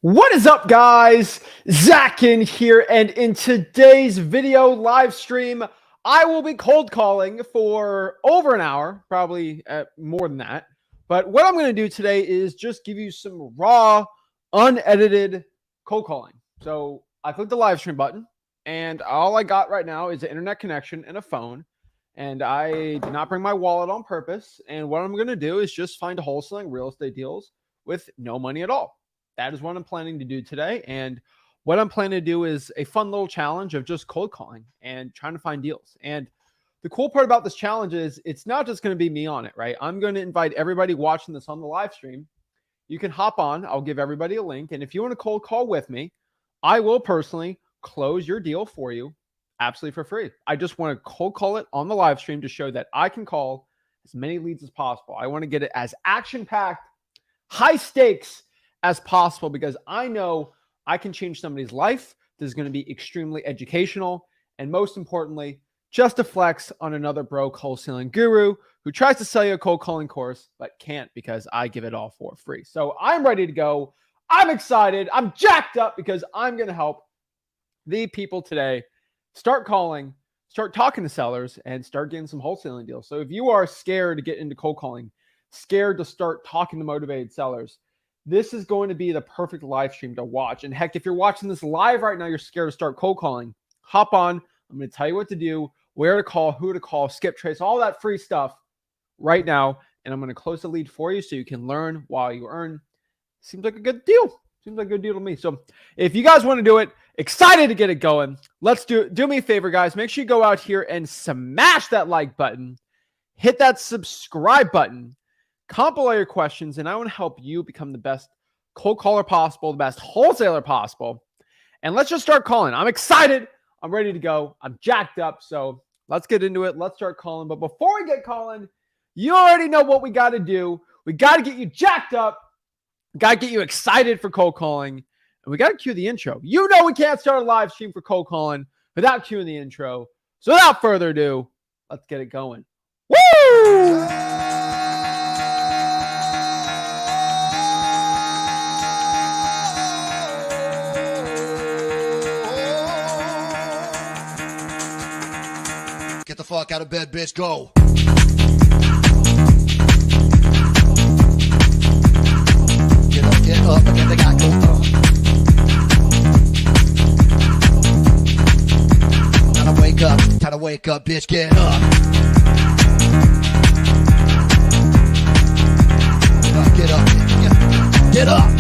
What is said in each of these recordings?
What is up, guys? Ginn here, and in today's video live stream, I will be cold calling for over an hour, probably more than that. But what I'm going to do today is just give you some raw, unedited cold calling. So I clicked the live stream button, and all I got right now is an internet connection and a phone. And I did not bring my wallet on purpose. And what I'm going to do is just find wholesaling real estate deals with no money at all. That is what I'm planning to do today. And what I'm planning to do is a fun little challenge of just cold calling and trying to find deals. And the cool part about this challenge is it's not just going to be me on it, right? I'm going to invite everybody watching this on the live stream. You can hop on. I'll give everybody a link. And if you want to cold call with me, I will personally close your deal for you absolutely for free. I just want to cold call it on the live stream to show that I can call as many leads as possible. I want to get it as action-packed, high stakes as possible, because I know I can change somebody's life. This is going to be extremely educational, and most importantly, just a flex on another broke wholesaling guru who tries to sell you a cold calling course but can't, because I give it all for free. So I'm ready to go. I'm excited. I'm jacked up because I'm going to help the people today start calling, start talking to sellers, and start getting some wholesaling deals. So if you are scared to get into cold calling, scared to start talking to motivated sellers, this is going to be the perfect live stream to watch. And heck, if you're watching this live right now, you're scared to start cold calling, hop on. I'm going to tell you what to do, where to call, who to call, skip trace, all that free stuff right now. And I'm going to close the lead for you so you can learn while you earn. Seems like a good deal. Seems like a good deal to me. So if you guys want to do it, excited to get it going, let's do it. Do me a favor, guys. Make sure you go out here and smash that like button, hit that subscribe button, comment all your questions, and I want to help you become the best cold caller possible, the best wholesaler possible. And let's just start calling. I'm excited. I'm ready to go. I'm jacked up. So let's get into it. Let's start calling. But before we get calling, you already know what we got to do. We got to get you jacked up. We got to get you excited for cold calling. And we got to cue the intro. You know we can't start a live stream for cold calling without cueing the intro. So without further ado, let's get it going. Woo! Get the fuck out of bed, bitch. Go. Get up, and then they got go. Time to wake up, bitch. Get up. Get up. Get up.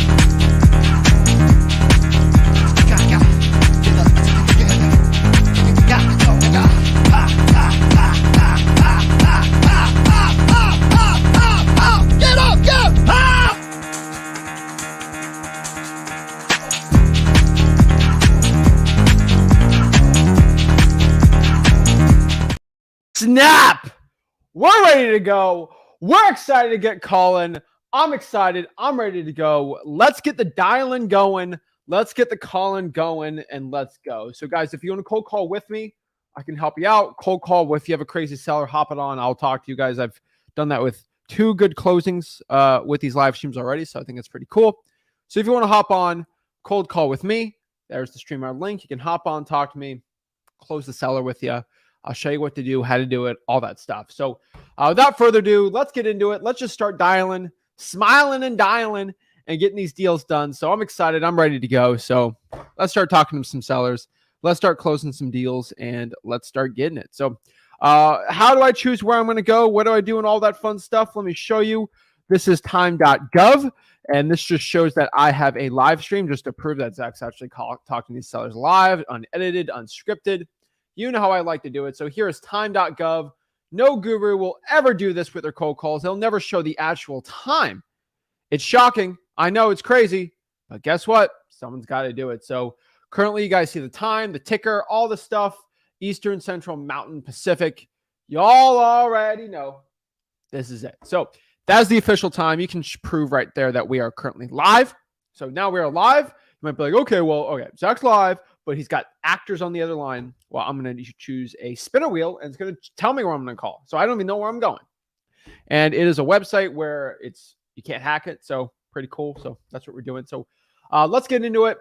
Snap! We're ready to go. We're excited to get calling. I'm excited. I'm ready to go. Let's get the dialing going. Let's get the calling going, and let's go. So, guys, if you want to cold call with me, I can help you out. Cold call if you have a crazy seller, hop it on. I'll talk to you guys. I've done that with 2 good closings with these live streams already, so I think it's pretty cool. So if you want to hop on, cold call with me, there's the StreamYard link. You can hop on, talk to me, close the seller with you. I'll show you what to do, how to do it, all that stuff. So without further ado, let's get into it. Let's just start dialing, smiling and dialing, and getting these deals done. So I'm excited. I'm ready to go. So let's start talking to some sellers. Let's start closing some deals, and let's start getting it. So how do I choose where I'm going to go? What do I do and all that fun stuff? Let me show you. This is time.gov, and this just shows that I have a live stream just to prove that Zach's actually talking to these sellers live, unedited, unscripted. You know how I like to do it. So here is time.gov. No guru will ever do this with their cold calls. They'll never show the actual time. It's shocking. I know it's crazy, but guess what? Someone's got to do it. So currently you guys see the time, the ticker, all the stuff, Eastern, Central, Mountain, Pacific. Y'all already know this is it. So that's the official time. You can prove right there that we are currently live. So now we are live. You might be like, okay, Zach's live, but he's got actors on the other line. Well, I'm going to choose a spinner wheel, and it's going to tell me where I'm going to call. So I don't even know where I'm going. And it is a website where you can't hack it. So pretty cool. So that's what we're doing. So Let's get into it.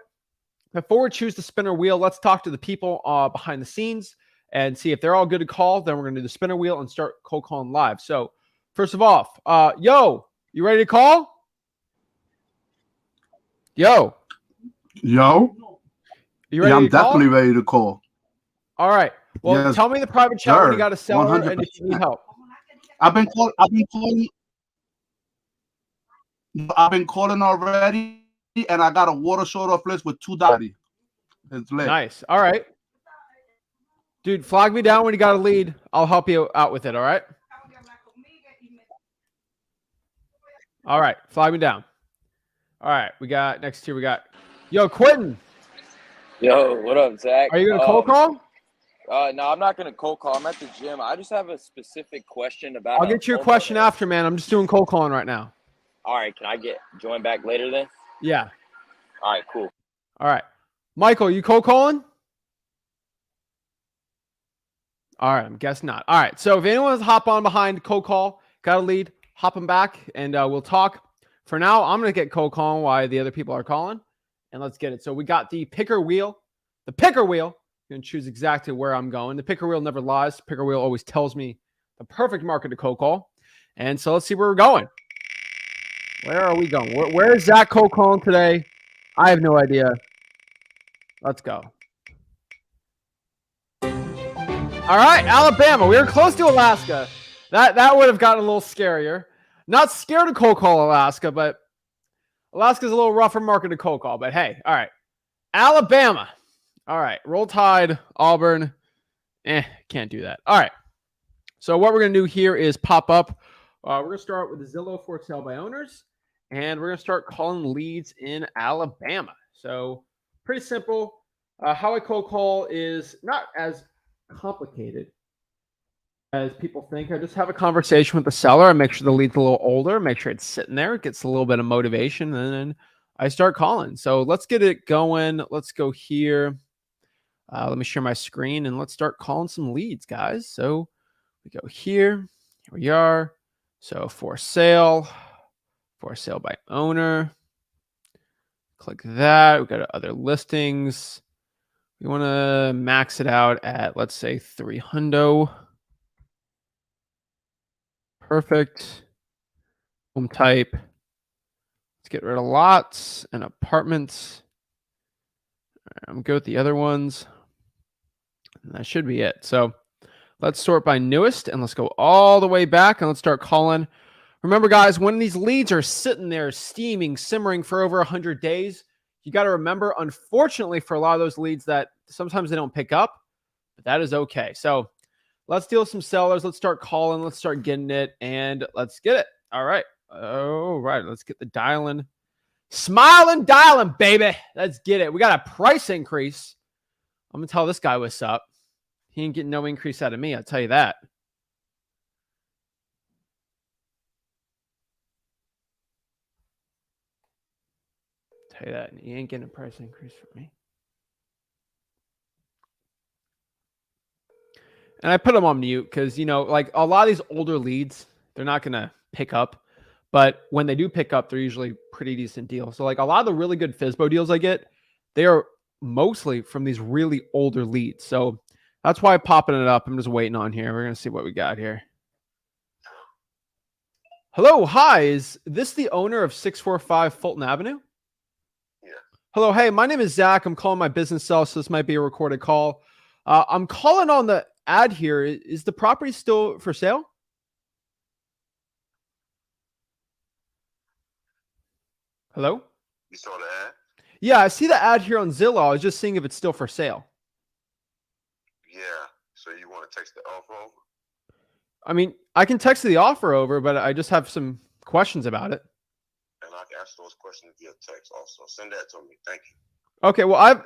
Before we choose the spinner wheel, let's talk to the people behind the scenes and see if they're all good to call. Then we're going to do the spinner wheel and start cold calling live. So first of all, yo, you ready to call? Yo. Yo. You ready Yeah, I'm to call? definitely ready to call. All right. Well, Yes, tell me in the private chat when you sir. got a seller 100%. and if you need help. I've been calling already, and I got a water short off list with $2. It's lit. Nice. All right. Dude, flag me down when you got a lead. I'll help you out with it, all right? All right. Flag me down. All right. We got next here. We got Quentin. Yo, what up, Zach? Are you gonna cold call? No, I'm not gonna cold call. I'm at the gym. I just have a specific question about. I'll get your question after, man. I'm just doing cold calling right now. All right, can I join back later then? Yeah. All right, cool. All right, Michael, you cold calling? All right, I'm guessing not. All right, so if anyone wants to hop on behind cold call, got a lead, hop them back, and we'll talk. For now, I'm gonna get cold calling while the other people are calling, and let's get it. So we got the picker wheel. The picker wheel. You can choose exactly where I'm going. The picker wheel never lies. The picker wheel always tells me the perfect market to cold call. And so let's see where we're going. Where are we going? Where is Zach cold calling today? I have no idea. Let's go. All right, Alabama. We were close to Alaska. That would have gotten a little scarier. Not scared to cold call Alaska, but Alaska's a little rougher market to cold call. But hey, all right. Alabama. All right, Roll Tide, Auburn. Can't do that. All right. So what we're going to do here is pop up. We're going to start with the Zillow for sale by owners, and we're going to start calling leads in Alabama. So pretty simple. How I cold call is not as complicated as people think. I just have a conversation with the seller. I make sure the lead's a little older, make sure it's sitting there. It gets a little bit of motivation, and then I start calling. So let's get it going. Let's go here. Let me share my screen and let's start calling some leads, guys. So we go here. Here we are. So for sale by owner. Click that. We go to other listings. We want to max it out at, let's say, 300. Perfect. Home type. Let's get rid of lots and apartments. I'm going to go with the other ones. And that should be it. So let's sort by newest and let's go all the way back and let's start calling. Remember, guys, when these leads are sitting there steaming, simmering for over 100 days, you got to remember, unfortunately, for a lot of those leads that sometimes they don't pick up, but that is okay. So let's deal with some sellers. Let's start calling. Let's start getting it and let's get it. All right. All right. Let's get the dialing. Smiling, dialing, baby. Let's get it. We got a price increase. I'm going to tell this guy what's up. He ain't getting no increase out of me. I'll tell you that. Tell you that. He ain't getting a price increase from me. And I put him on mute because, you know, like a lot of these older leads, they're not going to pick up. But when they do pick up, they're usually pretty decent deals. So like a lot of the really good FSBO deals I get, they are mostly from these really older leads. So that's why I'm popping it up. I'm just waiting on here. We're going to see what we got here. Hello. Hi. Is this the owner of 645 Fulton Avenue? Yeah. Hello. Hey, my name is Zach. I'm calling my business cell, so this might be a recorded call. I'm calling on the ad here. Is the property still for sale? Hello? You saw the ad? Yeah, I see the ad here on Zillow. I was just seeing if it's still for sale. Yeah. So you want to text the offer over? I mean, I can text the offer over, but I just have some questions about it. And I can answer those questions via text also. Send that to me. Thank you. Okay, well,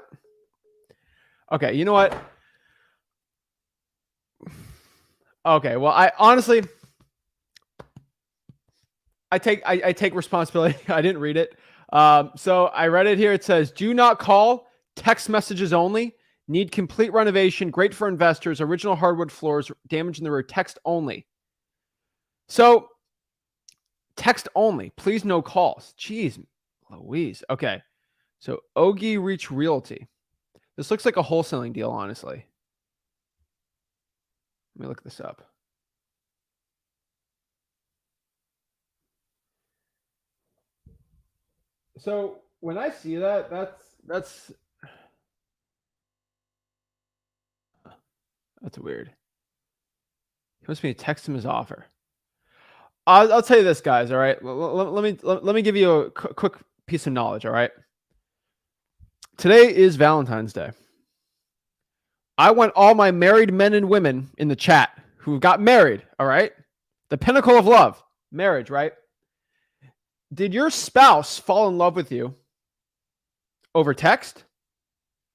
okay, you know what? Okay, well, I honestly, I take responsibility. I didn't read it. So I read it here. It says, do not call, text messages only, need complete renovation, great for investors, original hardwood floors, damage in the rear, text only. So text only, please no calls. Jeez Louise. Okay. So Ogie Reach Realty. This looks like a wholesaling deal, honestly. Let me look this up. So when I see that, that's weird. He wants me to text him his offer. I'll tell you this, guys. All right, let me give you a quick piece of knowledge. All right, today is Valentine's Day. I want all my married men and women in the chat who got married. All right, the pinnacle of love, marriage. Right? Did your spouse fall in love with you over text,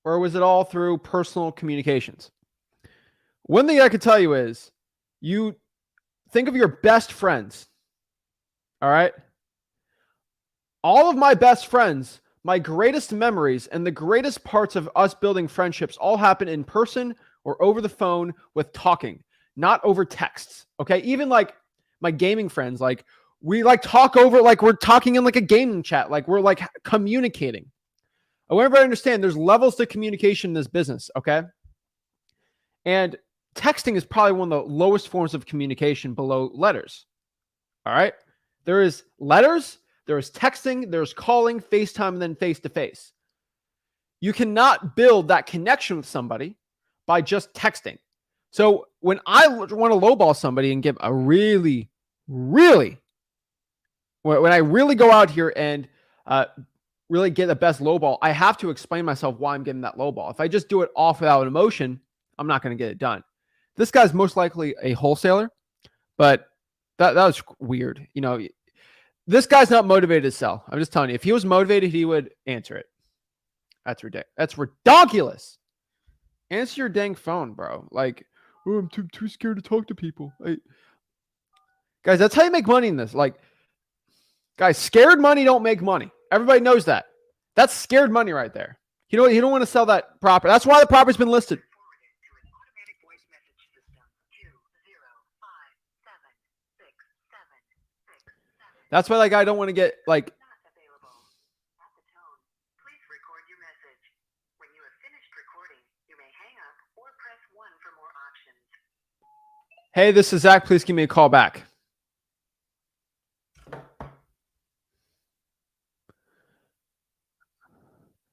or was it all through personal communications? One thing I could tell you is, you think of your best friends. All right. All of my best friends, my greatest memories, and the greatest parts of us building friendships all happen in person or over the phone with talking, not over texts. Okay. Even like my gaming friends, like we like talk over, like we're talking in like a gaming chat, like we're like communicating. I want everybody to understand there's levels to communication in this business. Okay. And texting is probably one of the lowest forms of communication below letters. All right. There is letters, there is texting, there's calling, FaceTime, and then face-to-face. You cannot build that connection with somebody by just texting. So when I want to lowball somebody and give a when I really go out here and really get the best lowball, I have to explain myself why I'm getting that lowball. If I just do it off without emotion, I'm not going to get it done. This guy's most likely a wholesaler, but that was weird. You know, this guy's not motivated to sell. I'm just telling you, if he was motivated, he would answer it. That's ridiculous. That's ridiculous. Answer your dang phone, bro. Like, oh, I'm too scared to talk to people. Guys, that's how you make money in this. Like, guys, scared money don't make money. Everybody knows that. That's scared money right there. You know, you don't want to sell that property. That's why the property's been listed. That's why that guy don't want to get like. Hey, this is Zach. Please give me a call back.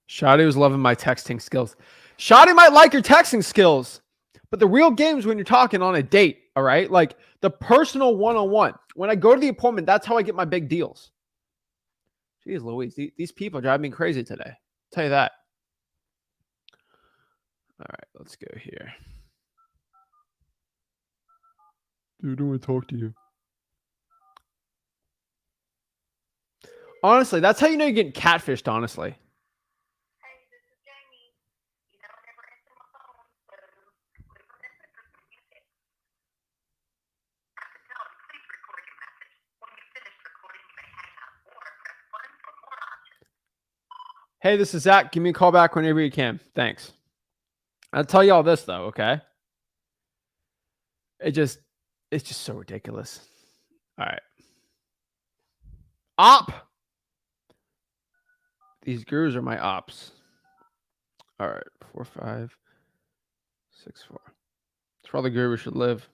Shadi was loving my texting skills. Shadi might like your texting skills, but the real game is when you're talking on a date, all right? Like the personal one-on-one. When I go to the appointment, that's how I get my big deals. Jeez Louise, these people drive me crazy today. I'll tell you that. All right, let's go here. Dude, I don't want to talk to you. Honestly, that's how you know you're getting catfished, honestly. Hey, this is Zach. Give me a call back whenever you can. Thanks. I'll tell you all this, though, okay? It's just so ridiculous. All right. Op. These gurus are my ops. All right. 4, 5, 6, 4. That's where all the gurus should live.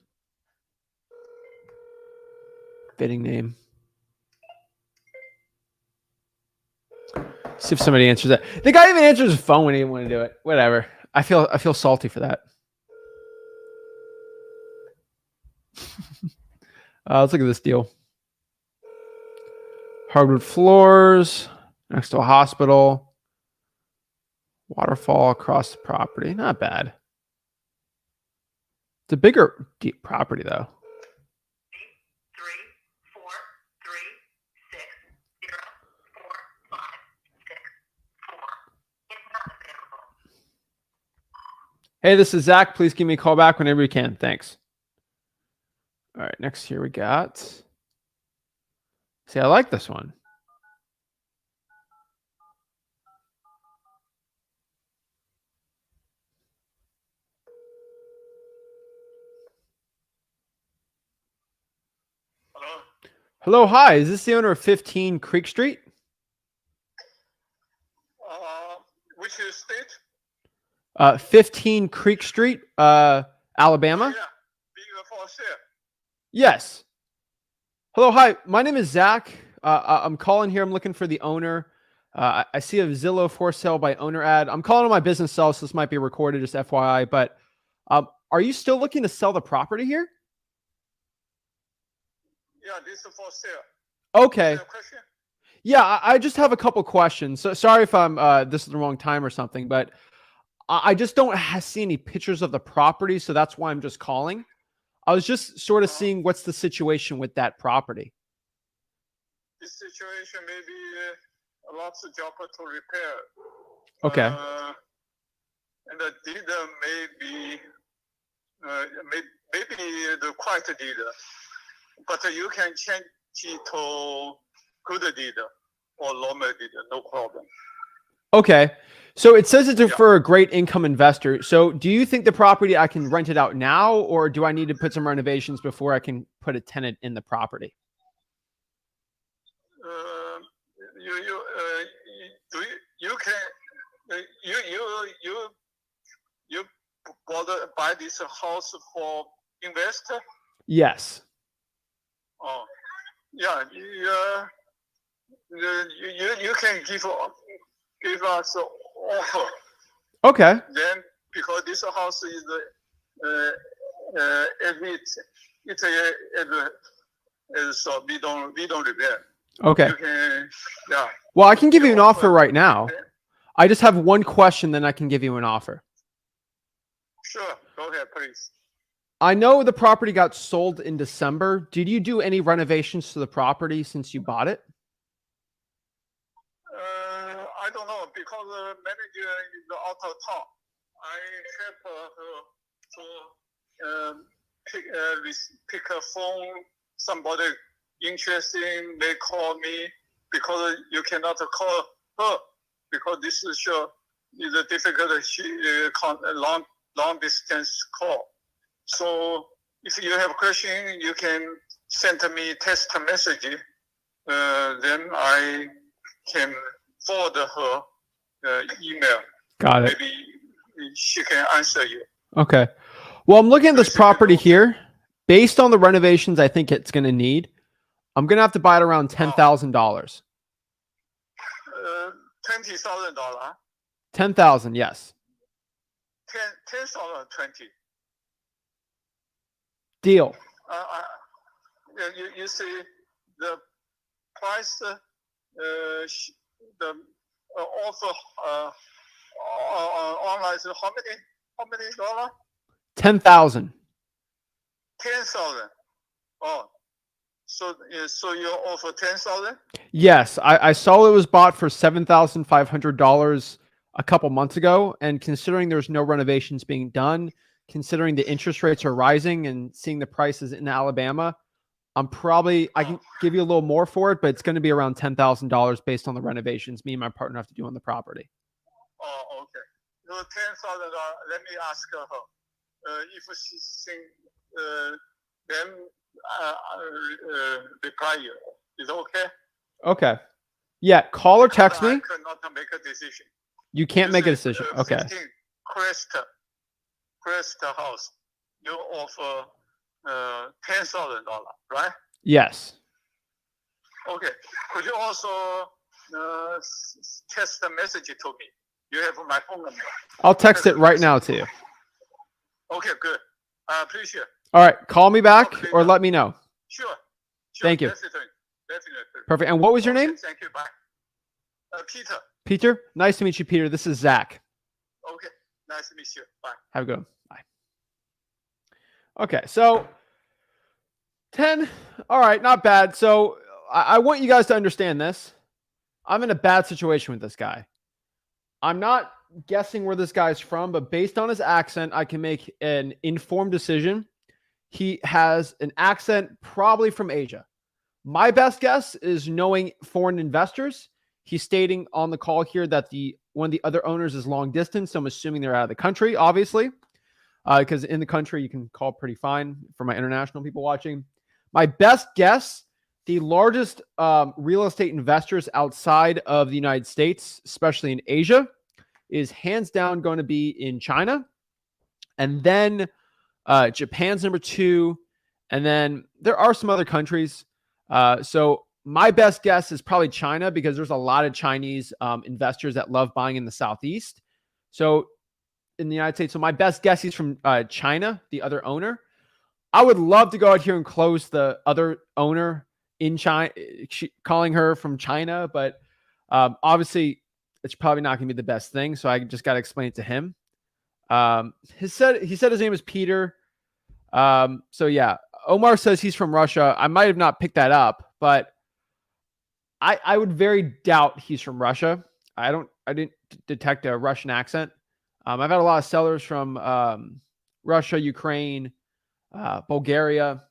Fitting name. See if somebody answers that. The guy even answers his phone when he didn't want to do it. Whatever. I feel salty for that. Let's look at this deal. Hardwood floors next to a hospital. Waterfall across the property. Not bad. It's a bigger deep property though. 3, 4, 3, 6, 0, 4, 5, 6, 4. It's not available. Hey, this is Zach. Please give me a call back whenever you can. Thanks. All right, next here we got. See, I like this one. Hello, hi. Is this the owner of 15 Creek Street? Which state? 15 Creek Street, Alabama. Yeah, being for sale. Yes. Hello, hi. My name is Zach. I'm calling here. I'm looking for the owner. I see a Zillow for sale by owner ad. I'm calling on my business cell, so this might be recorded, just FYI. But are you still looking to sell the property here? Yeah, this is for sale. Okay. Is there a question? Yeah, I just have a couple questions. So sorry if I'm this is the wrong time or something, but I just don't see any pictures of the property, so that's why I'm just calling. I was just sort of seeing what's the situation with that property. This situation may be lots of job to repair. Okay. And the deed may be maybe the quiet deed, but you can change it to good deed or normal deed, no problem. Okay. So it says it's for a great income investor. So do you think the property, I can rent it out now, or do I need to put some renovations before I can put a tenant in the property? You bother buy this house for investor? Yes. Oh, yeah. You can give us an offer. Okay. Then because this house is so we don't repair. Okay. You can, yeah. Well, I can give you an offer right now. I just have one question, then I can give you an offer. Sure. Go ahead, please. I know the property got sold in December. Did you do any renovations to the property since you bought it? I don't know because the manager is out of town. I help her to pick a phone. Somebody interesting, they call me because you cannot call her because this is a difficult long distance call. So if you have a question, you can send me text message. Then I can forward her email. Got it. Maybe she can answer you. Okay. Well, I'm looking at this property here. Based on the renovations I think it's going to need, I'm going to have to buy it around $10,000. $20,000. $10,000, yes. 10,000, 20. Deal. You see the price, the offer online is how many dollars? 10,000. 10,000. Oh, so you offer 10,000? Yes, I saw it was bought for $7,500 a couple months ago, and considering there's no renovations being done, considering the interest rates are rising, and seeing the prices in Alabama, I can give you a little more for it, but it's going to be around $10,000 based on the renovations me and my partner have to do on the property. Oh, okay. So $10,000. Let me ask her. If she think, then reply you. Is it okay? Okay. Yeah, call or text me. I cannot make a decision. You can't make a decision. Okay. 15 Crest House. You offer $10,000, right? Yes. Okay. Could you also text a message to me? You have my phone number. I'll text it right now to you. Okay, good. I appreciate it. All right. Call me back or let me know. Sure. Thank you. Definitely. Perfect. And what was your name? Thank you. Bye. Peter. Peter? Nice to meet you, Peter. This is Zach. Okay. Nice to meet you. Bye. Have a good one. Bye. Okay. So 10. All right. Not bad. So I want you guys to understand this. I'm in a bad situation with this guy. I'm not guessing where this guy's from, but based on his accent, I can make an informed decision. He has an accent probably from Asia. My best guess is knowing foreign investors. He's stating on the call here that one of the other owners is long distance. So I'm assuming they're out of the country, obviously, because in the country you can call pretty fine for my international people watching. My best guess the largest real estate investors outside of the United States, especially in Asia, is hands down going to be in China. And then Japan's number 2. And then there are some other countries. So my best guess is probably China, because there's a lot of Chinese investors that love buying in the Southeast. So in the United States, so my best guess is from China, the other owner. I would love to go out here and close the other owner in China, calling her from China, but obviously it's probably not going to be the best thing. So I just got to explain it to him. He said his name is Peter. So yeah, Omar says he's from Russia. I might have not picked that up, but I would very doubt he's from Russia. I didn't detect a Russian accent. I've had a lot of sellers from Russia, Ukraine, Bulgaria,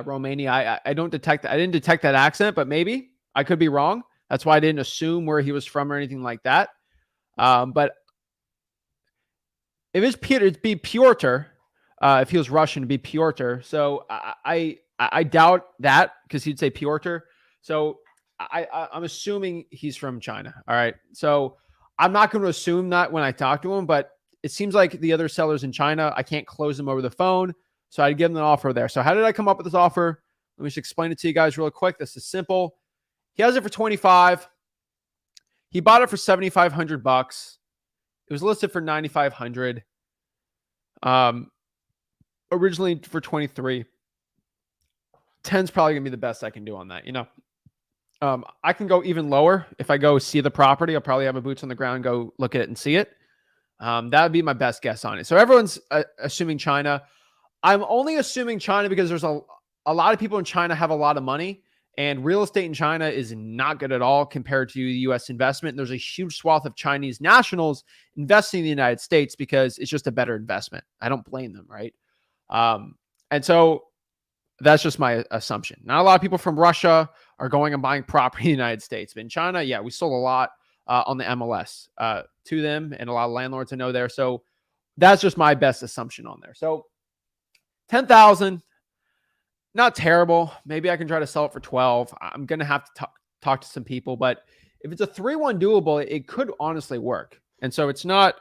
Romania. I don't detect that. I didn't detect that accent, but maybe I could be wrong. That's why I didn't assume where he was from or anything like that. But if it's Peter, it'd be Piotr. If he was Russian, it'd be Piotr. So I doubt that, because he'd say Piotr. So I'm assuming he's from China. All right. So I'm not going to assume that when I talk to him, but it seems like the other sellers in China, I can't close them over the phone. So I'd give them an offer there. So how did I come up with this offer? Let me just explain it to you guys real quick. This is simple. He has it for 25. He bought it for $7,500. It was listed for $9,500. Originally for 23. 10's probably gonna be the best I can do on that. I can go even lower. If I go see the property, I'll probably have my boots on the ground, go look at it and see it. That would be my best guess on it. So everyone's assuming China. I'm only assuming China because there's a lot of people in China have a lot of money, and real estate in China is not good at all compared to U.S. investment. And there's a huge swath of Chinese nationals investing in the United States because it's just a better investment. I don't blame them, right? And so that's just my assumption. Not a lot of people from Russia are going and buying property in the United States. But in China, yeah, we sold a lot on the MLS to them, and a lot of landlords I know there. So that's just my best assumption on there. So 10,000, not terrible. Maybe I can try to sell it for 12. I'm going to have to talk to some people, but if it's a 3-1 doable, it could honestly work. And so it's not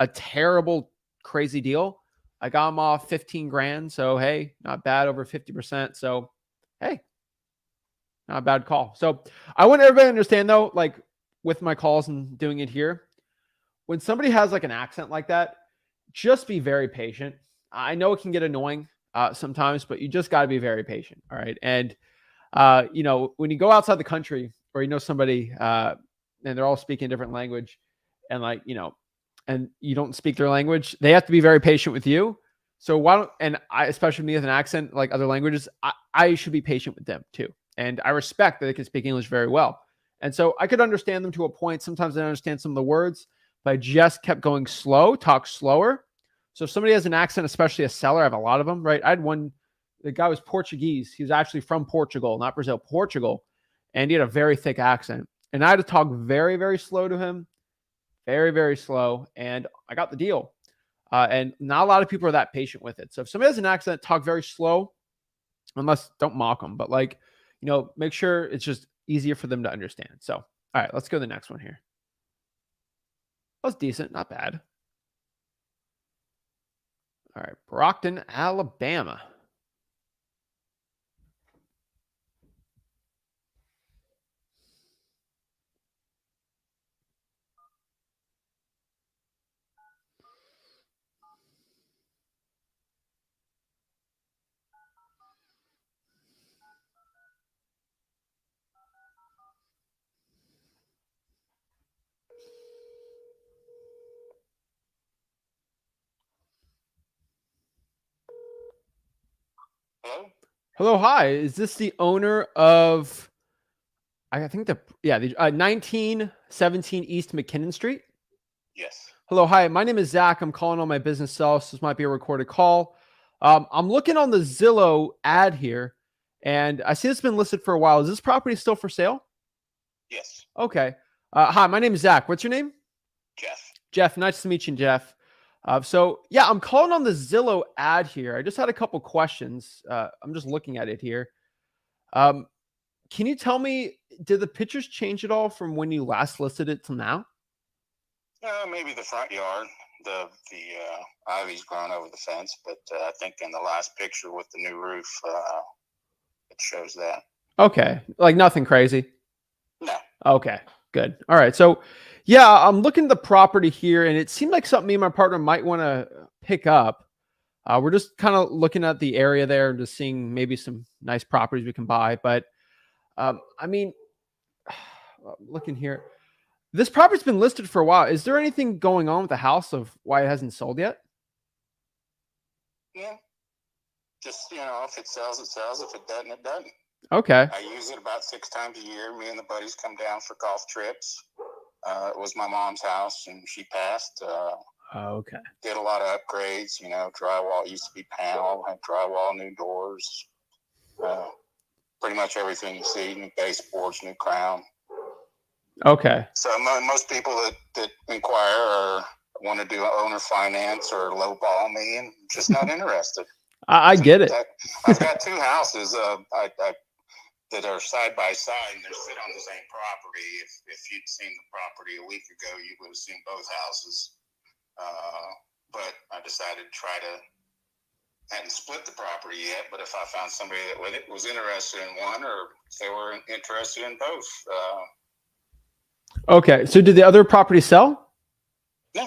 a terrible, crazy deal. I got him off 15 grand. So, hey, not bad, over 50%. So, hey, not a bad call. So I want everybody to understand, though, like with my calls and doing it here, when somebody has like an accent like that, just be very patient. I know it can get annoying sometimes, but you just got to be very patient. All right. And, when you go outside the country, or somebody and they're all speaking a different language, and and you don't speak their language, they have to be very patient with you. So why don't, and I, especially me with an accent like other languages, I should be patient with them too. And I respect that they can speak English very well. And so I could understand them to a point. Sometimes I understand some of the words, but I just kept going slow, talk slower. So if somebody has an accent, especially a seller, I have a lot of them, right? I had one, the guy was Portuguese. He was actually from Portugal, not Brazil, Portugal. And he had a very thick accent. And I had to talk very, very slow to him. Very, very slow. And I got the deal. And not a lot of people are that patient with it. So if somebody has an accent, talk very slow, unless don't mock them, but make sure it's just easier for them to understand. So, all right, let's go to the next one here. That's decent. Not bad. All right. Brockton, Alabama. Hello? Hello, hi. Is this the owner of, I think the 1917 East McKinnon Street? Yes. Hello, hi. My name is Zach. I'm calling on my business cell. So this might be a recorded call. I'm looking on the Zillow ad here, and I see it's been listed for a while. Is this property still for sale? Yes. Okay. Hi, my name is Zach. What's your name? Jeff. Jeff. Nice to meet you, Jeff. So yeah, I'm calling on the Zillow ad here. I just had a couple questions. I'm just looking at it here. Can you tell me, did the pictures change at all from when you last listed it till now? Maybe the front yard, the ivy's grown over the fence, but I think in the last picture with the new roof, it shows that. Okay, like nothing crazy. No. Okay, good. All right. So, yeah, I'm looking at the property here, and it seemed like something me and my partner might want to pick up. We're just kind of looking at the area there and just seeing maybe some nice properties we can buy. But, I mean, looking here, this property's been listed for a while. Is there anything going on with the house of why it hasn't sold yet? Yeah. Just, if it sells, it sells. If it doesn't, it doesn't. Okay. I use it about 6 times a year. Me and the buddies come down for golf trips. It was my mom's house, and she passed. Okay. Did a lot of upgrades. Drywall used to be panel, had drywall, new doors. Pretty much everything you see, new baseboards, new crown. Okay. So most people that inquire or want to do owner finance or lowball me, and just not interested. I get it. I've got 2 houses that are side by side, and they sit on the same property. If you'd seen the property a week ago, you would have seen both houses. But I decided to hadn't split the property yet, but if I found somebody that was interested in one, or if they were interested in both. Okay. So did the other property sell? No.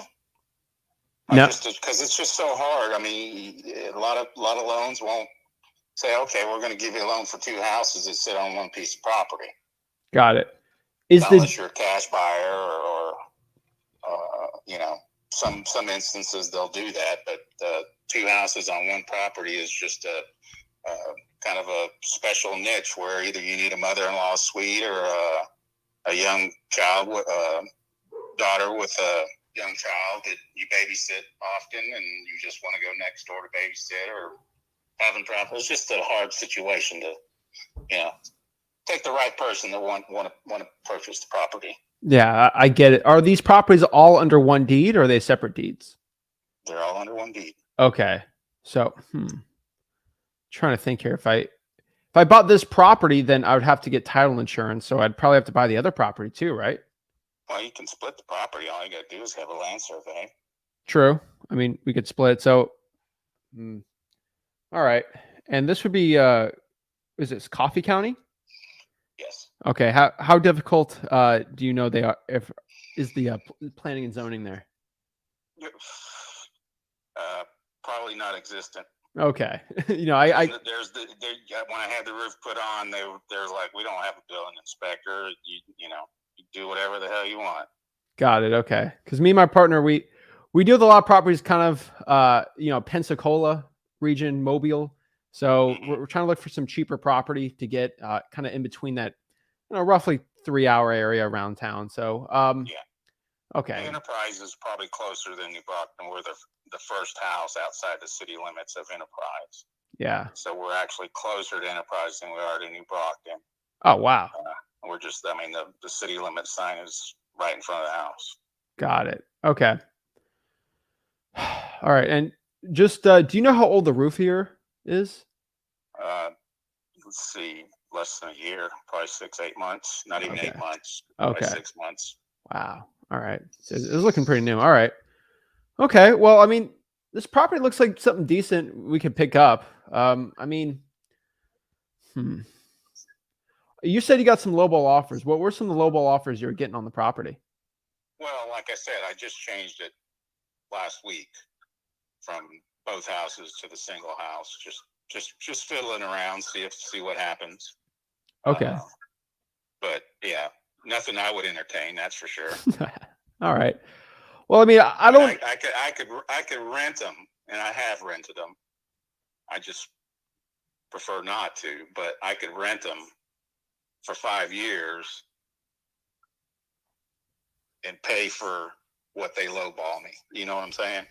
No. Because it's just so hard. I mean, a lot of loans won't say, okay, we're going to give you a loan for 2 houses that sit on one piece of property. Got it. Unless you're a cash buyer or some instances they'll do that, but 2 houses on one property is just a kind of a special niche where either you need a mother-in-law suite or a young child, daughter with a young child that you babysit often, and you just want to go next door to babysit, or having trouble. It's just a hard situation to, take the right person that want to purchase the property. Yeah, I get it. Are these properties all under one deed, or are they separate deeds? They're all under one deed. Okay. So, trying to think here. If I bought this property, then I would have to get title insurance. So I'd probably have to buy the other property too, right? Well, you can split the property. All you got to do is have a land survey. True. I mean, we could split. So, all right. And this would be, is this Coffee County? Yes. Okay. How difficult do you know they are? Is the planning and zoning there? Probably not existent. Okay. when I had the roof put on, they're like, we don't have a building inspector. You do whatever the hell you want. Got it. Okay. Because me and my partner, we deal with a lot of properties, kind of Pensacola region, Mobile. So we're trying to look for some cheaper property to get kind of in between that, roughly 3-hour area around town. So yeah. Okay. Enterprise is probably closer than New Brockton. We're the first house outside the city limits of Enterprise. Yeah. So we're actually closer to Enterprise than we are to New Brockton. Oh, wow. We're just, the city limit sign is right in front of the house. Got it. Okay. All right. And just, do you know how old the roof here is? Let's see, less than a year, probably 6-8 months, not even 8 months. Okay. 6 months. Wow. All right. So it's looking pretty new. All right. Okay. Well, I mean, this property looks like something decent we could pick up. You said you got some lowball offers. What were some of the lowball offers you were getting on the property? Well, like I said, I just changed it last week from both houses to the single house. Just fiddling around, see what happens. Okay. But yeah, nothing I would entertain, that's for sure. All right. Well, I mean, I don't. I could rent them, and I have rented them. I just prefer not to, but I could rent them for 5 years and pay for what they lowball me. You know what I'm saying?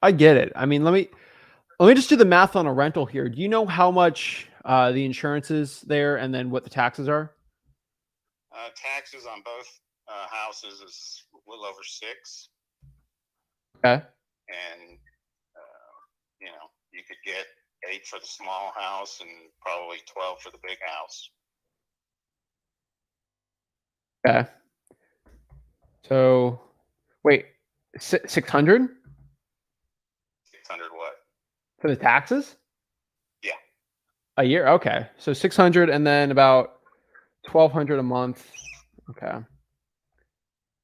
I get it. I mean, let me just do the math on a rental here. Do you know how much the insurance is there, and then what the taxes are? Taxes on both houses is a little over 6. Okay. And you could get 8 for the small house and probably 12 for the big house. Okay. So, wait, 600 600 what? for the taxes? Yeah. A year? Okay. So 600 and then about 1,200 a month. Okay. All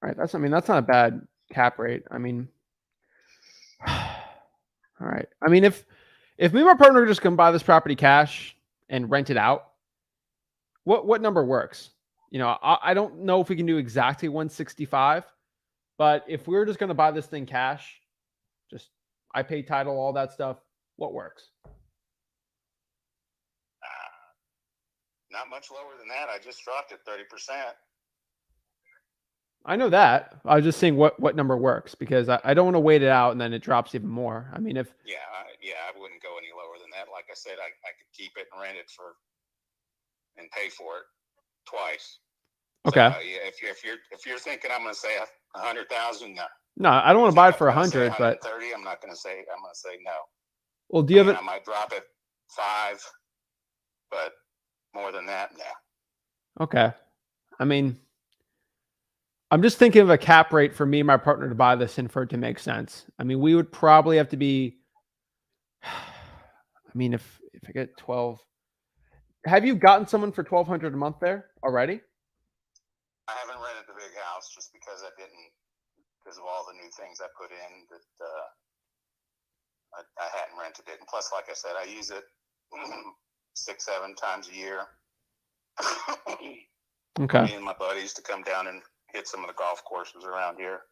right. That's not a bad cap rate. I mean, all right. I mean, if me and my partner are just gonna buy this property cash and rent it out, what number works? You know, I don't know if we can do exactly 165, but if we're just gonna buy this thing cash, just I pay title, all that stuff, what works? Not much lower than that. I just dropped it 30%. I know that. I was just saying what number works because I don't want to wait it out and then it drops even more. I mean, if Yeah, I wouldn't go any lower than that. Like I said, I could keep it and rent it and pay for it twice. okay, So, yeah, if you're thinking I'm going to say 100,000, no. no, I don't want to buy it for 100, but 130, I'm going to say no. well, do you have I might drop it 5, but more than that, no. Okay, I mean, I'm just thinking of a cap rate for me and my partner to buy this and for it to make sense. I mean, we would probably have to be. I mean, if I get 12, have you gotten someone for 1,200 a month there already? I haven't rented the big house just because because of all the new things I put in that I hadn't rented it. And plus, like I said, I use it 6-7 times a year. Okay. Me and my buddies to come down and hit some of the golf courses around here.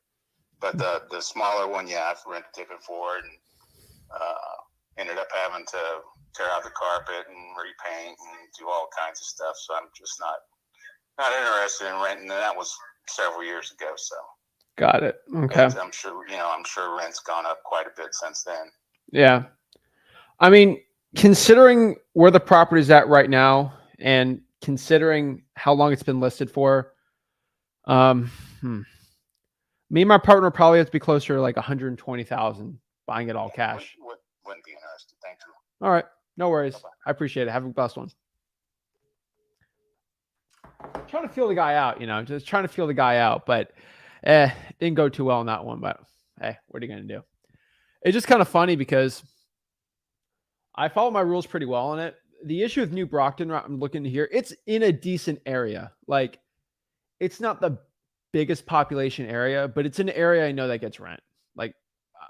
But the smaller one, yeah, I've rented it before and ended up having to tear out the carpet and repaint and do all kinds of stuff. So I'm just not interested in renting. And that was several years ago. So Got it. Okay. I'm sure rent's gone up quite a bit since then. Yeah. I mean, considering where the property's at right now and considering how long it's been listed for, me and my partner probably have to be closer to like 120,000 buying it all cash. Wouldn't be interested. Thank you. All right. No worries. Bye-bye. I appreciate it. Have a blessed one. Trying to feel the guy out, just trying to feel the guy out, but didn't go too well on that one, but hey, what are you going to do? It's just kind of funny because I follow my rules pretty well on it. The issue with New Brockton, I'm looking here, it's in a decent area. Like, it's not the biggest population area, but it's an area I know that gets rent. Like,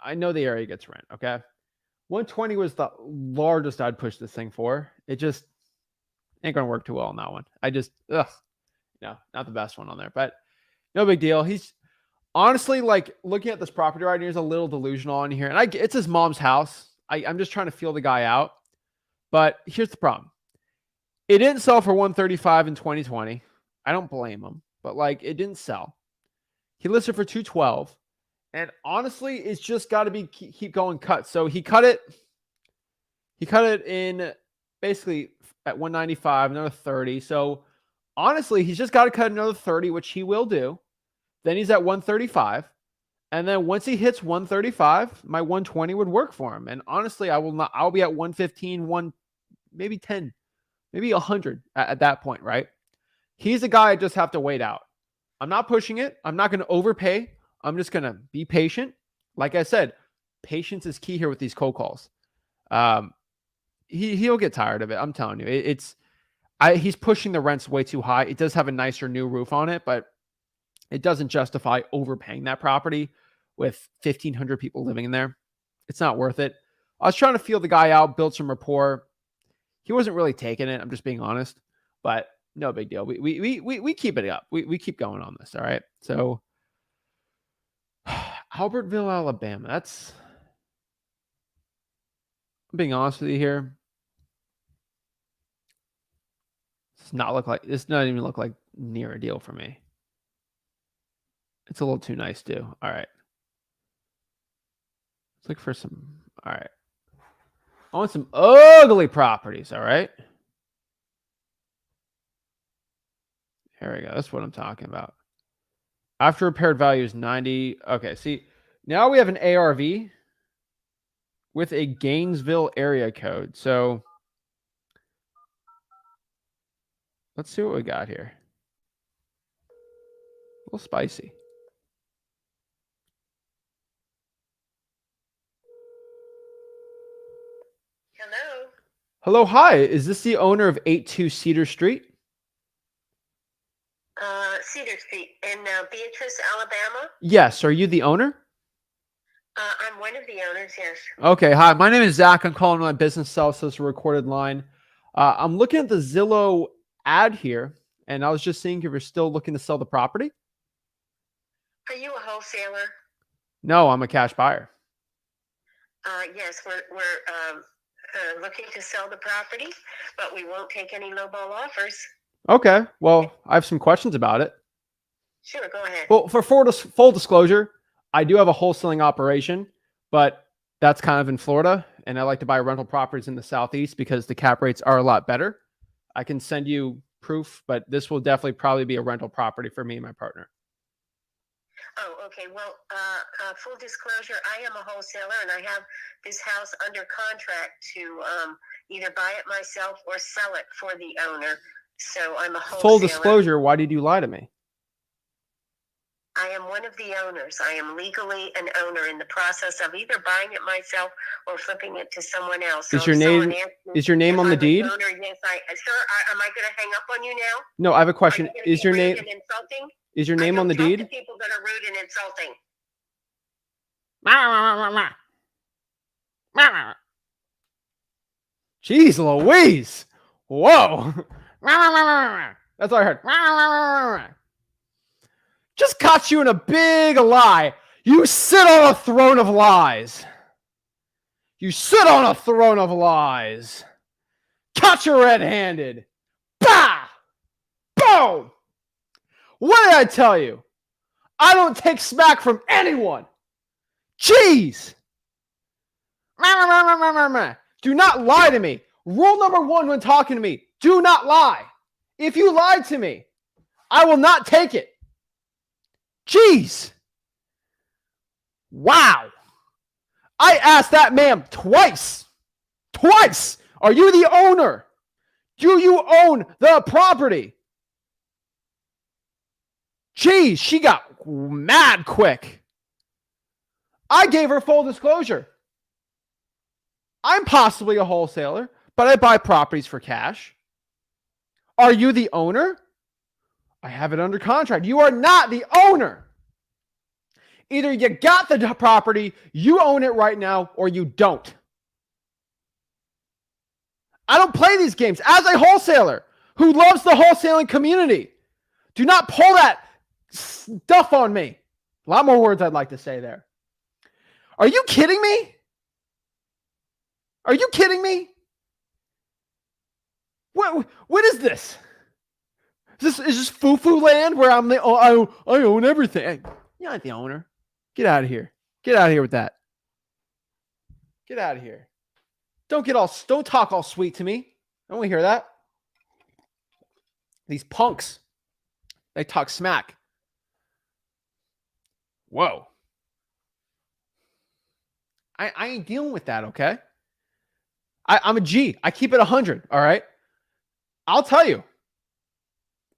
I know the area gets rent, okay? 120 was the largest I'd push this thing for. It just ain't going to work too well on that one. No, not the best one on there, but no big deal. He's honestly, like, looking at this property right here is a little delusional on here. And it's his mom's house. I'm just trying to feel the guy out. But here's the problem. It didn't sell for 135 in 2020. I don't blame him, but like, it didn't sell. He listed for 212. And honestly, it's just got to be keep going cut. So he cut it in basically at 195, another 30. So honestly, he's just got to cut another 30, which he will do. Then he's at 135. And then once he hits 135, my 120 would work for him. And honestly, I'll be at 115, maybe 10, maybe 100 at that point, right? He's a guy I just have to wait out. I'm not pushing it. I'm not going to overpay. I'm just going to be patient. Like I said, patience is key here with these cold calls. He'll get tired of it. I'm telling you, he's pushing the rents way too high. It does have a nicer new roof on it, but it doesn't justify overpaying that property with 1,500 people living in there. It's not worth it. I was trying to feel the guy out, build some rapport. He wasn't really taking it. I'm just being honest, but no big deal. We keep it up. We keep going on this. All right. So Albertville, Alabama. I'm being honest with you here. This doesn't even look like near a deal for me. It's a little too nice too. All right. Let's look for some. All right. I want some ugly properties. All right. There we go. That's what I'm talking about. After repaired value is 90. Okay. See, now we have an ARV with a Gainesville area code. So let's see what we got here. A little spicy. Hello. Hello, hi. Is this the owner of 82 Cedar Street? Cedar Street in Beatrice, Alabama. Yes. Are you the owner? I'm one of the owners, yes. Okay. Hi, my name is Zach. I'm calling my business cell, so it's a recorded line. I'm looking at the Zillow ad here, and I was just seeing if you're still looking to sell the property. Are you a wholesaler? No, I'm a cash buyer. Yes, we're looking to sell the property, but we won't take any lowball offers. Okay. Well, I have some questions about it. Sure, go ahead. Well, for full disclosure, I do have a wholesaling operation, but that's kind of in Florida, and I like to buy rental properties in the Southeast because the cap rates are a lot better. I can send you proof, but this will definitely probably be a rental property for me and my partner. Oh, okay. Well, full disclosure, I am a wholesaler, and I have this house under contract to either buy it myself or sell it for the owner. So I'm a wholesaler. Full disclosure, why did you lie to me? I am one of the owners. I am legally an owner in the process of either buying it myself or flipping it to someone else. Is your name on the deed? Owner, yes, sir. Am I going to hang up on you now? No, I have a question. Is your name rude and insulting? is your name on the I don't deed? talk to people that are rude and insulting. Jeez Louise. Whoa. That's all I heard. Just caught you in a big lie. You sit on a throne of lies. You sit on a throne of lies. Caught you red-handed. Bah! Boom! What did I tell you? I don't take smack from anyone. Jeez. Do not lie to me. Rule number 1 when talking to me, do not lie. If you lied to me, I will not take it. Jeez. Wow. I asked that ma'am twice. Twice. Are you the owner? Do you own the property? Jeez, she got mad quick. I gave her full disclosure. I'm possibly a wholesaler, but I buy properties for cash. Are you the owner? I have it under contract. You are not the owner. Either you got the property, you own it right now, or you don't. I don't play these games. As a wholesaler who loves the wholesaling community, do not pull that stuff on me. A lot more words I'd like to say there. Are you kidding me? Are you kidding me? What is this? Is this foo-foo land where I own everything? You're not the owner. Get out of here. Get out of here with that. Get out of here. Don't talk all sweet to me. I don't want to hear that. These punks, they talk smack. Whoa. I ain't dealing with that, okay? I'm a G. I keep it 100, all right? I'll tell you.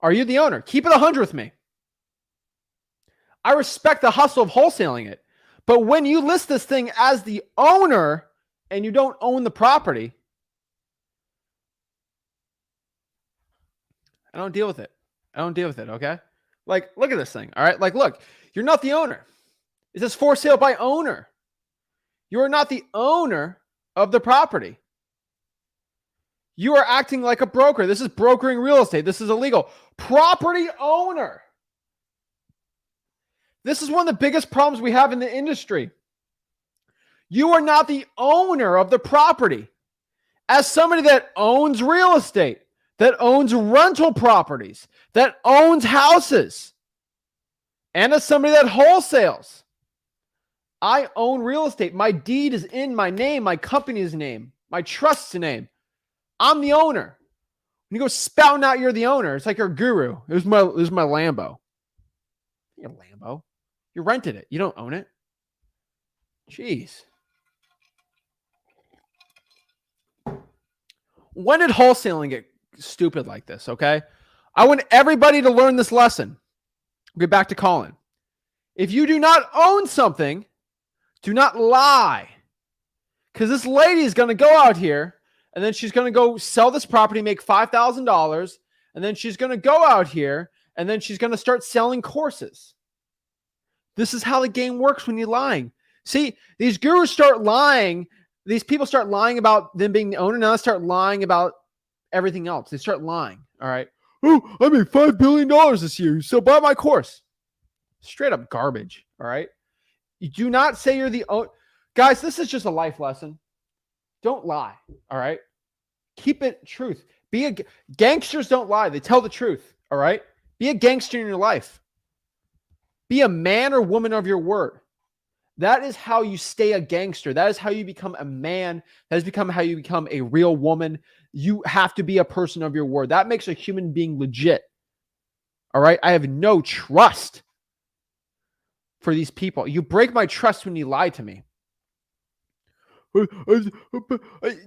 Are you the owner? Keep it 100 with me. I respect the hustle of wholesaling it. But when you list this thing as the owner and you don't own the property, I don't deal with it. I don't deal with it, okay? Like, look at this thing, all right? Like, look, you're not the owner. It says for sale by owner. You are not the owner of the property. You are acting like a broker. This is brokering real estate. This is illegal. Property owner. This is one of the biggest problems we have in the industry. You are not the owner of the property. As somebody that owns real estate, that owns rental properties, that owns houses, and as somebody that wholesales, I own real estate. My deed is in my name, my company's name, my trust's name. I'm the owner. When you go spouting out you're the owner, it's like you're a guru. It was my Lambo. Your Lambo. You rented it. You don't own it. Jeez. When did wholesaling get stupid like this? Okay. I want everybody to learn this lesson. Get back to Colin. If you do not own something, do not lie. Because this lady is going to go out here and then she's going to go sell this property, make $5,000. And then she's going to go out here and then she's going to start selling courses. This is how the game works when you're lying. See, these gurus start lying. These people start lying about them being the owner. Now they start lying about everything else. They start lying. All right. Oh, I made $5 billion this year. So buy my course. Straight up garbage. All right. You do not say you're the owner. Guys, this is just a life lesson. Don't lie. All right. Keep it truth. Gangsters don't lie. They tell the truth. All right. Be a gangster in your life. Be a man or woman of your word. That is how you stay a gangster. That is how you become a man. That is how you become a real woman. You have to be a person of your word. That makes a human being legit. All right. I have no trust for these people. You break my trust when you lie to me.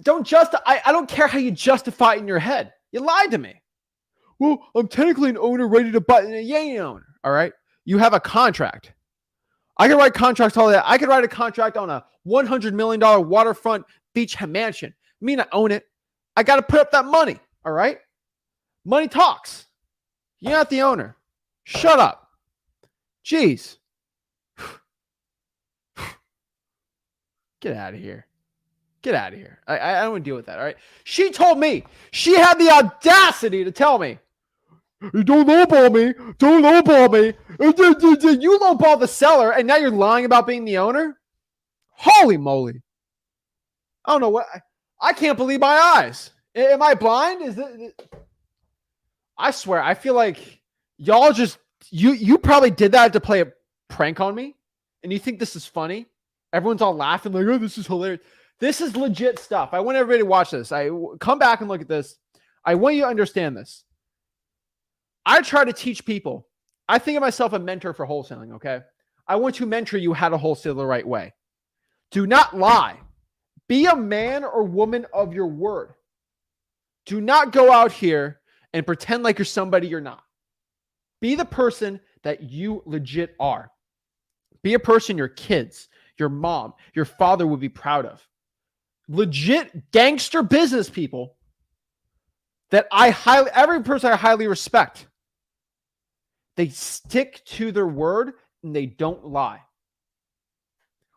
Don't justify. I don't care how you justify it in your head. You lied to me. Well, I'm technically an owner ready to buy. Yeah, you're an owner. All right. You have a contract. I can write contracts all that. I could write a contract on a $100 million waterfront beach mansion. I mean, I own it. I got to put up that money. All right. Money talks. You're not the owner. Shut up. Jeez. Get out of here. Get out of here. I don't want to deal with that. All right. She told me. She had the audacity to tell me. Don't lowball me. Don't lowball me. You lowball the seller, and now you're lying about being the owner? Holy moly. I don't know what. I can't believe my eyes. Am I blind? Is it? I swear, I feel like y'all just, you probably did that to play a prank on me, and you think this is funny? Everyone's all laughing like, oh, this is hilarious. This is legit stuff. I want everybody to watch this. Come back and look at this. I want you to understand this. I try to teach people. I think of myself a mentor for wholesaling, okay? I want to mentor you how to wholesale the right way. Do not lie. Be a man or woman of your word. Do not go out here and pretend like you're somebody you're not. Be the person that you legit are. Be a person your kids, your mom, your father would be proud of. Legit gangster business people that every person I highly respect. They stick to their word and they don't lie.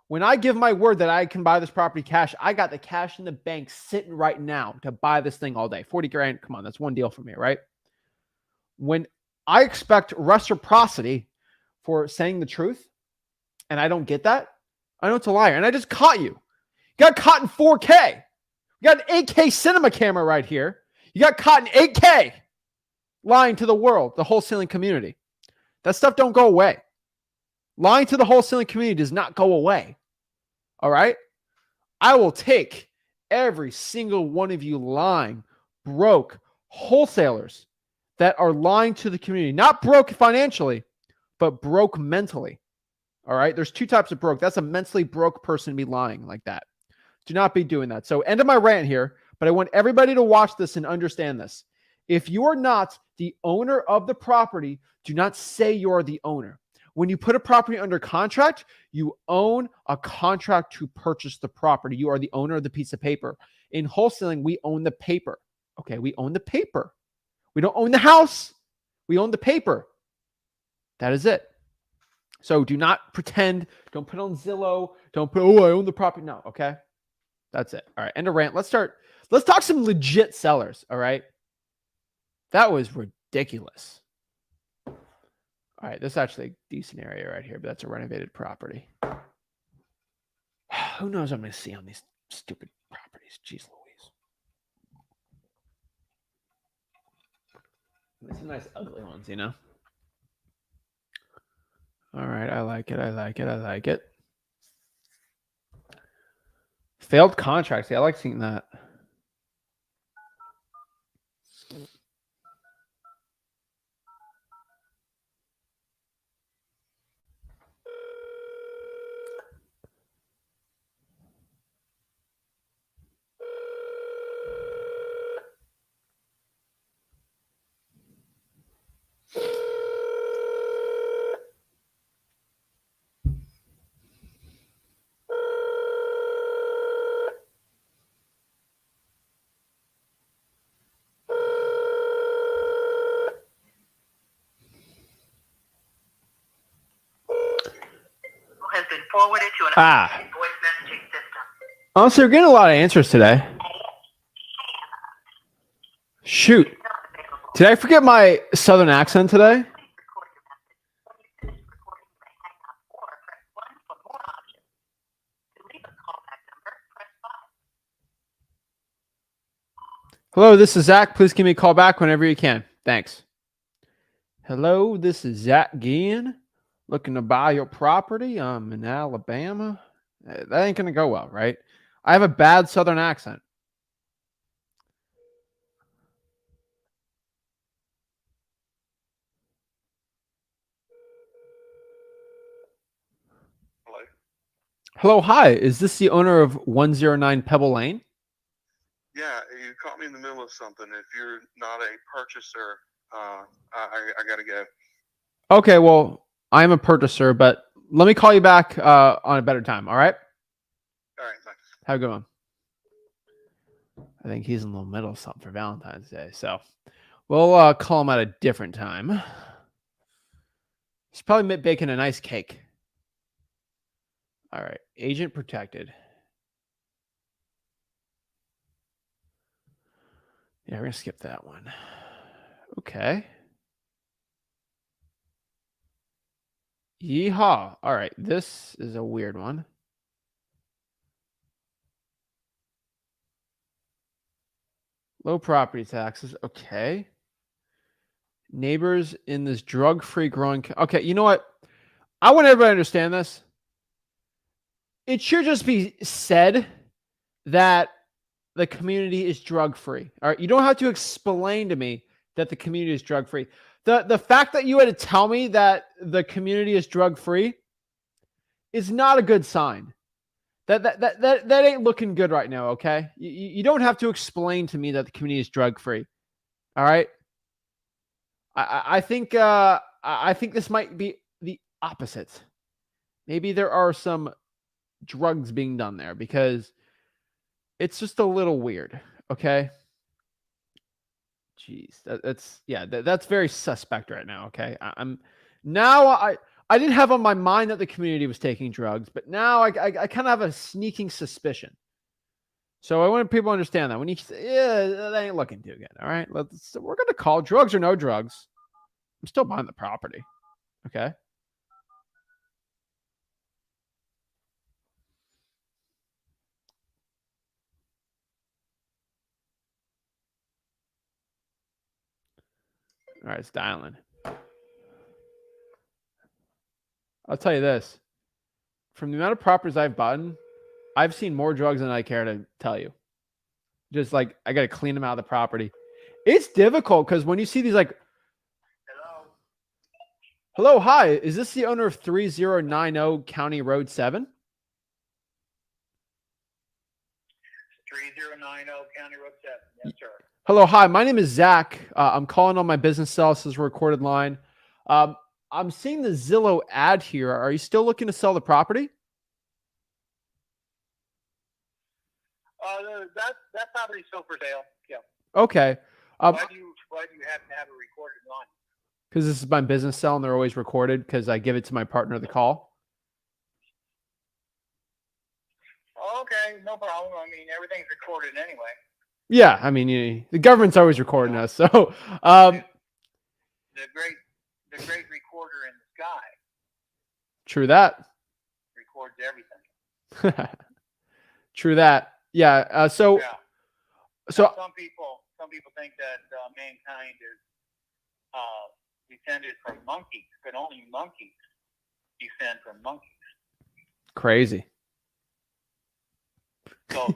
When I give my word that I can buy this property cash, I got the cash in the bank sitting right now to buy this thing all day. 40 grand, come on, that's one deal for me, right? When I expect reciprocity for saying the truth and I don't get that, I know it's a liar. And I just caught you. You got caught in 4K. You got an 8K cinema camera right here. You got caught in 8K lying to the world, the wholesaling community. That stuff don't go away. Lying to the wholesaling community does not go away. All right? I will take every single one of you lying, broke wholesalers that are lying to the community. Not broke financially, but broke mentally. All right? There's two types of broke. That's a mentally broke person to be lying like that. Do not be doing that. So end of my rant here, but I want everybody to watch this and understand this. If you are not the owner of the property, do not say you're the owner. When you put a property under contract, you own a contract to purchase the property. You are the owner of the piece of paper. In wholesaling, we own the paper. Okay, we own the paper. We don't own the house. We own the paper. That is it. So do not pretend. Don't put on Zillow. Don't put, oh, I own the property. No, okay? That's it. All right, end of rant. Let's talk some legit sellers, all right? That was ridiculous. All right, this is actually a decent area right here, but that's a renovated property. Who knows what I'm going to see on these stupid properties? Jeez Louise. There's some nice ugly ones, you know? All right, I like it. I like it. I like it. Failed contracts. Yeah, I like seeing that. been forwarded to an automated voice messaging system. Honestly, we're getting a lot of answers today. Shoot. Did I forget my southern accent today? Hello, this is Zach. Please give me a call back whenever you can. Thanks. Hello, this is Zach Ginn. Looking to buy your property in Alabama. That ain't going to go well, right? I have a bad southern accent. Hello. Hello, hi. Is this the owner of 109 Pebble Lane? Yeah, you caught me in the middle of something. If you're not a purchaser, I got to go. Okay, well, I'm a purchaser, but let me call you back on a better time, all right? All right, thanks. Have a good one. I think he's in the middle of something for Valentine's Day, so we'll call him at a different time. He's probably baking a nice cake. All right, agent protected. Yeah, we're going to skip that one. Okay. Yeehaw. All right, this is a weird one. Low property taxes. Okay. Neighbors in this drug-free growing. Okay, you know what? I want everybody to understand this. It should just be said that the community is drug-free. All right, you don't have to explain to me that the community is drug-free. The fact that you had to tell me that the community is drug-free is not a good sign. That ain't looking good right now, okay? You don't have to explain to me that the community is drug-free. All right? I think this might be the opposite. Maybe there are some drugs being done there because it's just a little weird, okay? Jeez, that's very suspect right now, okay? I didn't have on my mind that the community was taking drugs, but now I kind of have a sneaking suspicion. So I want people to understand that when you say, yeah, that ain't looking too good. All right, we're going to call drugs or no drugs. I'm still buying the property. Okay. All right, it's dialing. I'll tell you this. From the amount of properties I've bought, I've seen more drugs than I care to tell you. Just like I got to clean them out of the property. It's difficult because when you see these like, hello, hi, is this the owner of 3090 County Road 7? 3090 County Road 7. Yes, sir. Hello, hi, my name is Zach. I'm calling on my business cell. This is a recorded line. I'm seeing the Zillow ad here. Are you still looking to sell the property? That property's still for sale. Yeah. Okay. Why do you happen to have a recorded line? Because this is my business cell and they're always recorded because I give it to my partner the call. Okay, no problem. I mean, everything's recorded anyway. Yeah, I mean, the government's always recording us. So, The great recorder in the sky true that. records everything. True that. Yeah. So Some people think that mankind is descended from monkeys, but only monkeys descend from monkeys. crazy. So as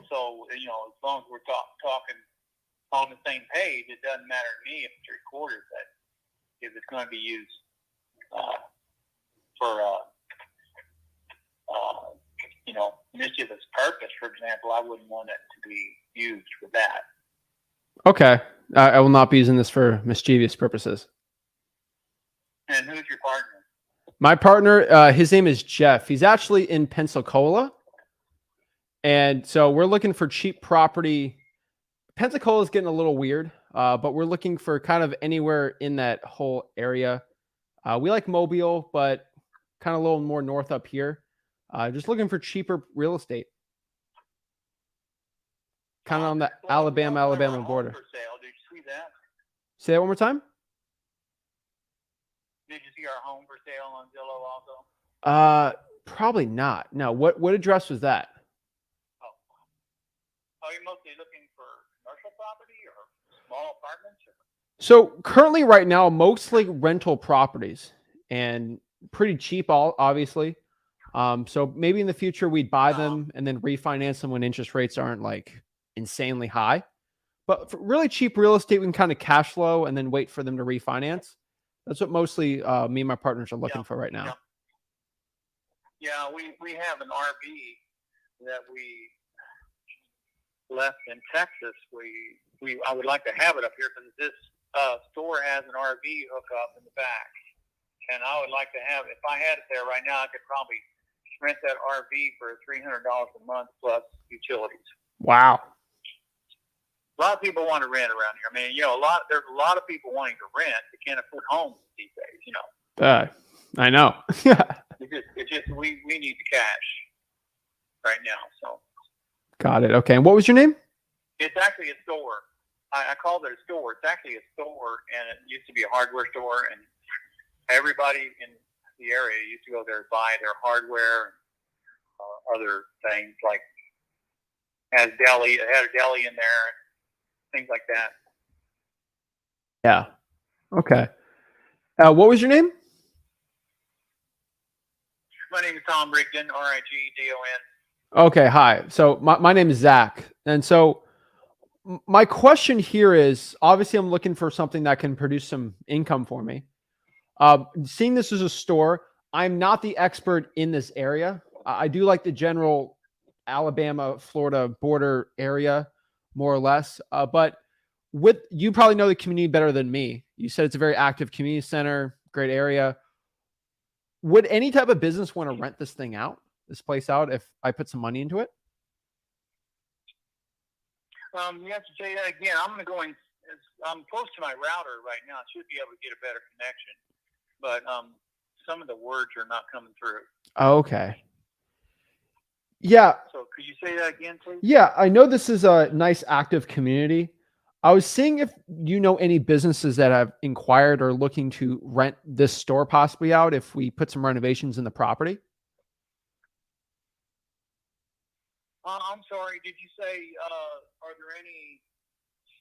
long as we're talking on the same page, it doesn't matter to me if it's recorded. But if it's going to be used for mischievous purpose, for example, I wouldn't want it to be used for that. Okay. I will not be using this for mischievous purposes. And who's your partner? My partner, his name is Jeff. He's actually in Pensacola. And so we're looking for cheap property. Pensacola is getting a little weird, but we're looking for kind of anywhere in that whole area. We like Mobile, but kind of a little more north up here. Just looking for cheaper real estate, kind of on the Well, Alabama our home border. for sale. Did you see that? Say that one more time. Did you see our home for sale on Zillow also? Probably not. No. What address was that? Oh, are you mostly looking for commercial property or small apartments? Or? So currently, right now, mostly rental properties and pretty cheap, obviously. So maybe in the future we'd buy them and then refinance them when interest rates aren't like insanely high. But for really cheap real estate, we can kind of cash flow and then wait for them to refinance. That's what mostly me and my partners are looking for right now. Yeah, we have an RV that we left in Texas. I would like to have it up here because this store has an RV hookup in the back, and I would like to have. If I had it there right now, I could probably rent that RV for $300 a month plus utilities. Wow. A lot of people want to rent around here. I mean, there's a lot of people wanting to rent. They can't afford homes these days. I know. It's just we need the cash right now. So Got it. Okay. And what was your name? it's actually a store. I called it a store. It's actually a store, and it used to be a hardware store, and everybody in the area used to go there to buy their hardware, other things like it had a deli in there, things like that. Yeah. Okay. What was your name? My name is Tom Rigdon, Rigdon. Okay. Hi. So my name is Zach. And so my question here is, obviously I'm looking for something that can produce some income for me. Seeing this as a store, I'm not the expert in this area. I do like the general Alabama, Florida border area, more or less. But you probably know the community better than me. You said it's a very active community center, great area. Would any type of business want to rent this place out, if I put some money into it? You have to say that again. I'm close to my router right now. I should be able to get a better connection, but some of the words are not coming through. Okay. Yeah. So could you say that again, please? Yeah, I know this is a nice active community. I was seeing if you know any businesses that have inquired or looking to rent this store possibly out if we put some renovations in the property. I'm sorry. Did you say are there any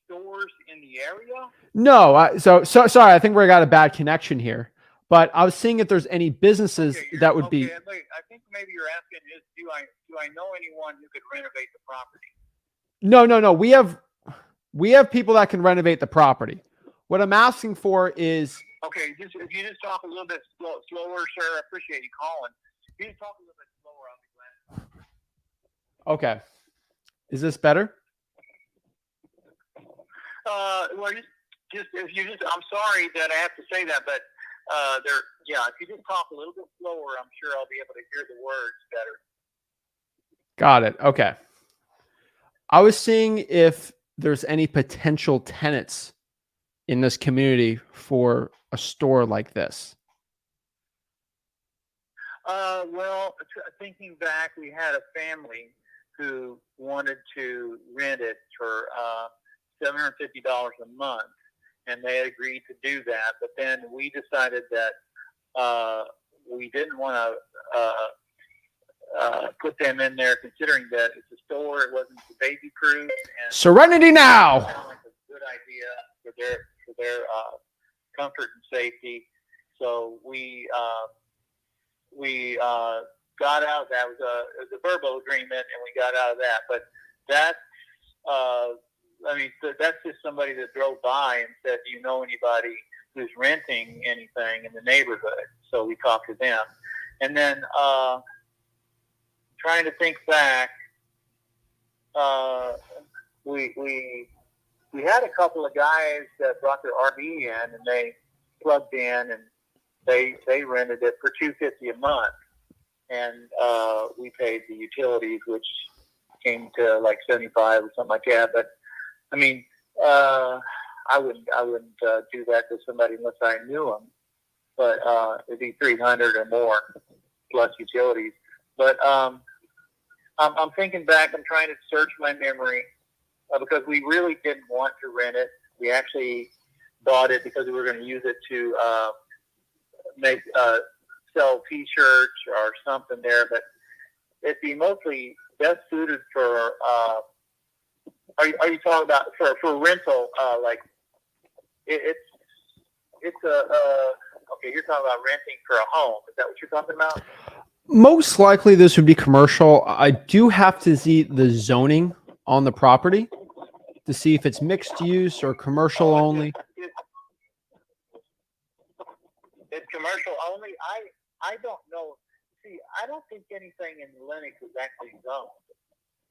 stores in the area? No. So sorry. I think we got a bad connection here. But I was seeing if there's any businesses that would be. I think maybe you're asking is do I know anyone who could renovate the property? No. We have people that can renovate the property. What I'm asking for is. Okay, if you just talk a little bit slower, sir. I appreciate you calling. If you just talk a little bit slower, I'll be glad. Okay. Is this better? Well, I'm sorry that I have to say that, but if you just talk a little bit slower, I'm sure I'll be able to hear the words better. Got it. Okay. I was seeing if there's any potential tenants in this community for a store like this. Well, thinking back, we had a family who wanted to rent it for $750 a month, and they had agreed to do that. But then we decided that we didn't want to put them in there, considering that it's a store. It wasn't baby-proof. Serenity now. It sounded like a good idea for their comfort and safety. So we got out of that. It was a verbal agreement, and we got out of that. But that's that's just somebody that drove by and said, "Do you know anybody who's renting anything in the neighborhood?" So we talked to them, and then trying to think back, we had a couple of guys that brought their RV in, and they plugged in, and they rented it for $250 a month, and we paid the utilities, which came to like $75 or something like that. But I mean, I wouldn't do that to somebody unless I knew them. But it'd be $300 or more plus utilities. But I'm thinking back. I'm trying to search my memory because we really didn't want to rent it. We actually bought it because we were going to use it to make sell T-shirts or something there. But it'd be mostly best suited for. Are you talking about for rental? Like it's okay. You're talking about renting for a home. Is that what you're talking about? Most likely this would be commercial. I do have to see the zoning on the property to see if it's mixed use or commercial only. It's commercial only. I don't know. See, I don't think anything in Lenox is actually zoned.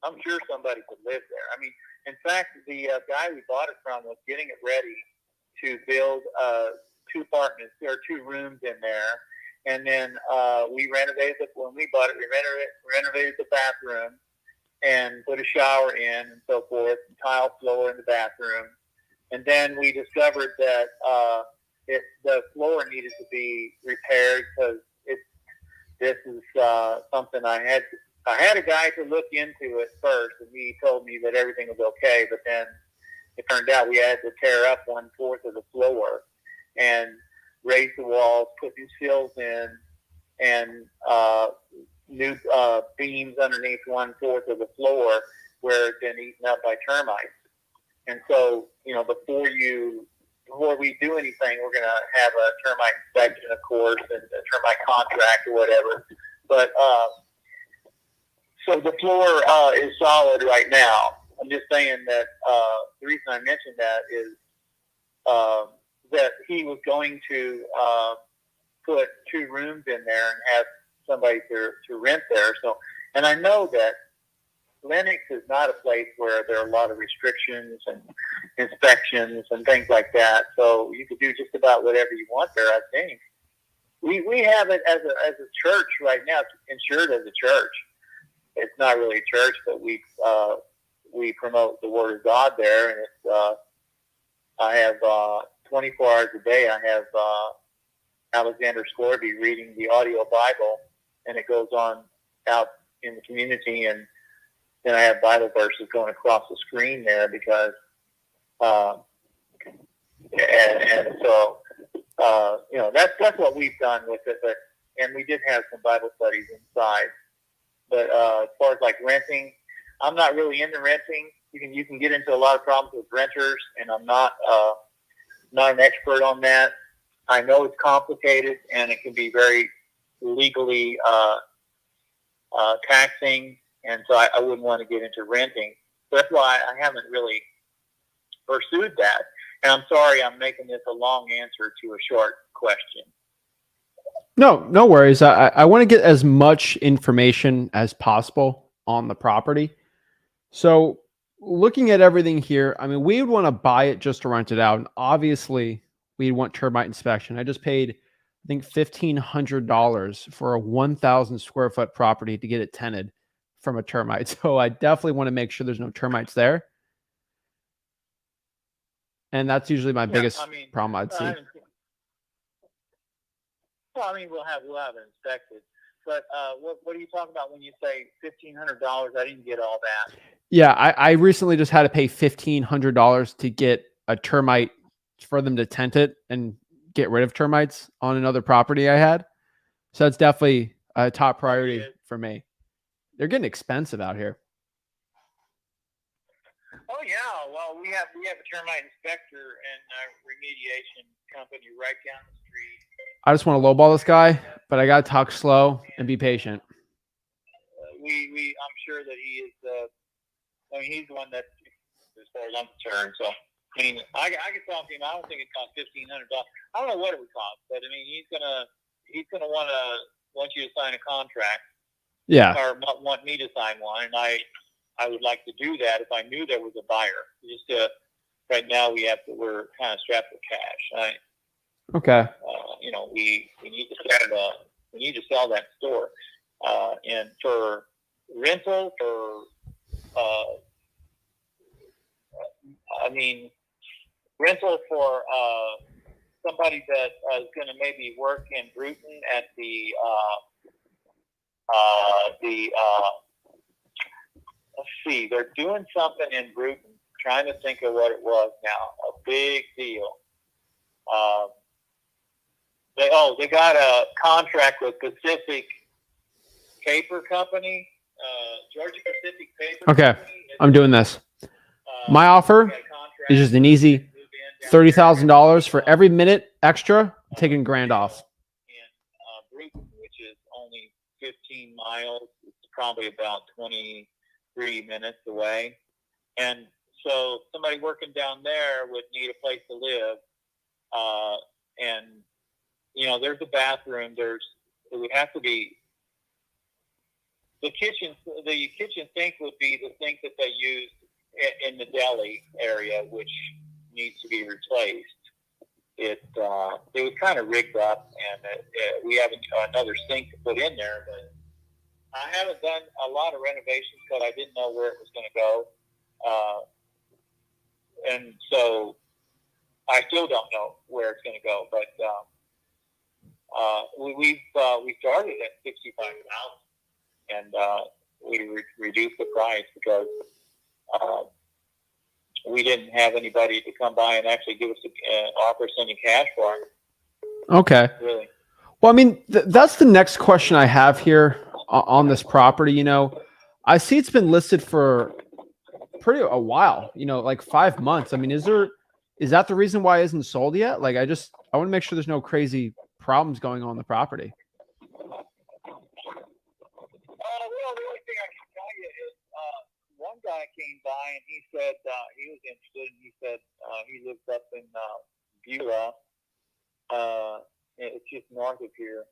I'm sure somebody could live there. I mean, in fact, the guy we bought it from was getting it ready to build 2 apartments. There are 2 rooms in there. And then we renovated it. When we bought it, we renovated the bathroom and put a shower in and so forth, and tile floor in the bathroom. And then we discovered that the floor needed to be repaired because this is something I had a guy to look into it first, and he told me that everything was okay. But then it turned out we had to tear up 1/4 of the floor and raise the walls, put new sills in, and new beams underneath 1/4 of the floor where it's been eaten up by termites. And so, before we do anything, we're going to have a termite inspection, of course, and a termite contract or whatever. But so the floor is solid right now. I'm just saying that the reason I mentioned that is that he was going to put 2 rooms in there and have somebody to rent there. So, and I know that Lenox is not a place where there are a lot of restrictions and inspections and things like that. So you could do just about whatever you want there, I think. We have it as a church right now. It's insured as a church. It's not really a church, but we promote the Word of God there, and it's I have 24 hours a day. I have Alexander Scorby reading the audio Bible, and it goes on out in the community, and then I have Bible verses going across the screen there because, and so that's what we've done with it. But and we did have some Bible studies inside. But as far as like renting, I'm not really into renting. You can get into a lot of problems with renters, and I'm not an expert on that. I know it's complicated, and it can be very legally taxing, and so I wouldn't want to get into renting. So that's why I haven't really pursued that. And I'm sorry I'm making this a long answer to a short question. No worries. I want to get as much information as possible on the property. So looking at everything here, I mean, we would want to buy it just to rent it out. And obviously we'd want termite inspection. I just paid, I think, $1,500 for a 1,000 square foot property to get it tenanted from a termite. So I definitely want to make sure there's no termites there. And that's usually my biggest problem I'd see. Well, I mean, we'll have it inspected. But what are you talking about when you say $1,500? I didn't get all that. Yeah, I recently just had to pay $1,500 to get a termite for them to tent it and get rid of termites on another property I had. So that's definitely a top priority for me. They're getting expensive out here. Oh yeah, well we have a termite inspector and a remediation company right down the street. I just want to lowball this guy, but I gotta talk slow and be patient. I'm sure that he is. He's the one that, as far as I'm concerned. So I mean, I can talk to him. I don't think it costs $1,500. I don't know what it would cost, but I mean, he's gonna want you to sign a contract. Yeah. Or want me to sign one, and I would like to do that if I knew there was a buyer. Just right now we're kind of strapped with cash. Okay. We need to sell that store, and for rental rental for somebody that is going to maybe work in Bruton at the the let's see, they're doing something in Bruton. Trying to think of what it was now. A big deal. They got a contract with Pacific Paper Company, Georgia Pacific Paper Okay, Company. I'm doing this. My offer is just an easy $30,000 for every minute extra. I'm taking $1,000 off. In Bruton, which is only 15 miles. It's probably about 23 minutes away. And so somebody working down there would need a place to live. And, you know, there's a bathroom. It would have to be the kitchen sink would be the sink that they use in the deli area, which needs to be replaced. It was kind of rigged up, and we have another sink to put in there, but I haven't done a lot of renovations because I didn't know where it was going to go. And so I still don't know where it's going to go, but we started at 65,000, and we reduced the price because we didn't have anybody to come by and actually give us offer us any cash for it. Okay. Really. Well, I mean, that's the next question I have here on this property. You know, I see it's been listed for a while, you know, like 5 months. I mean, is that the reason why it isn't sold yet? Like, I want to make sure there's no crazy problems going on the property. Well, the only thing I can tell you is one guy came by and he said he was interested, and he said he lives up in Beulah. It's just north of here,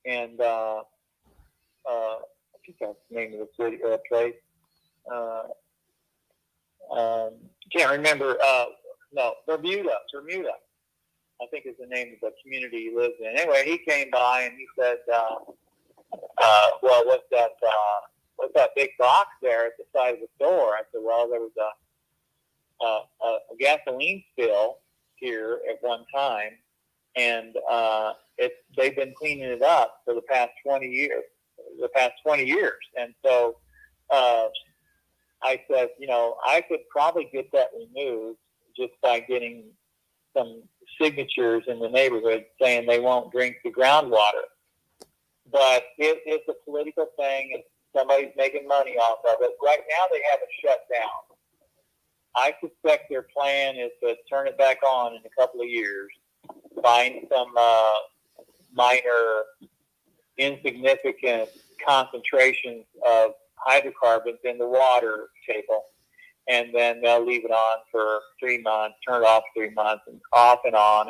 and I think that's the name of the city place. Can't remember. No, Bermuda. I think is the name of the community he lives in. Anyway, he came by and he said, "Well, what's that big box there at the side of the store?" I said, "Well, there was a gasoline spill here at one time, and they've been cleaning it up for the past 20 years. And so I said, you know, I could probably get that removed just by getting some signatures in the neighborhood saying they won't drink the groundwater. But it's a political thing, and somebody's making money off of it. Right now, they have it shut down. I suspect their plan is to turn it back on in a couple of years, find some minor, insignificant concentrations of hydrocarbons in the water table, and then they'll leave it on for 3 months, turn it off 3 months, and off and on.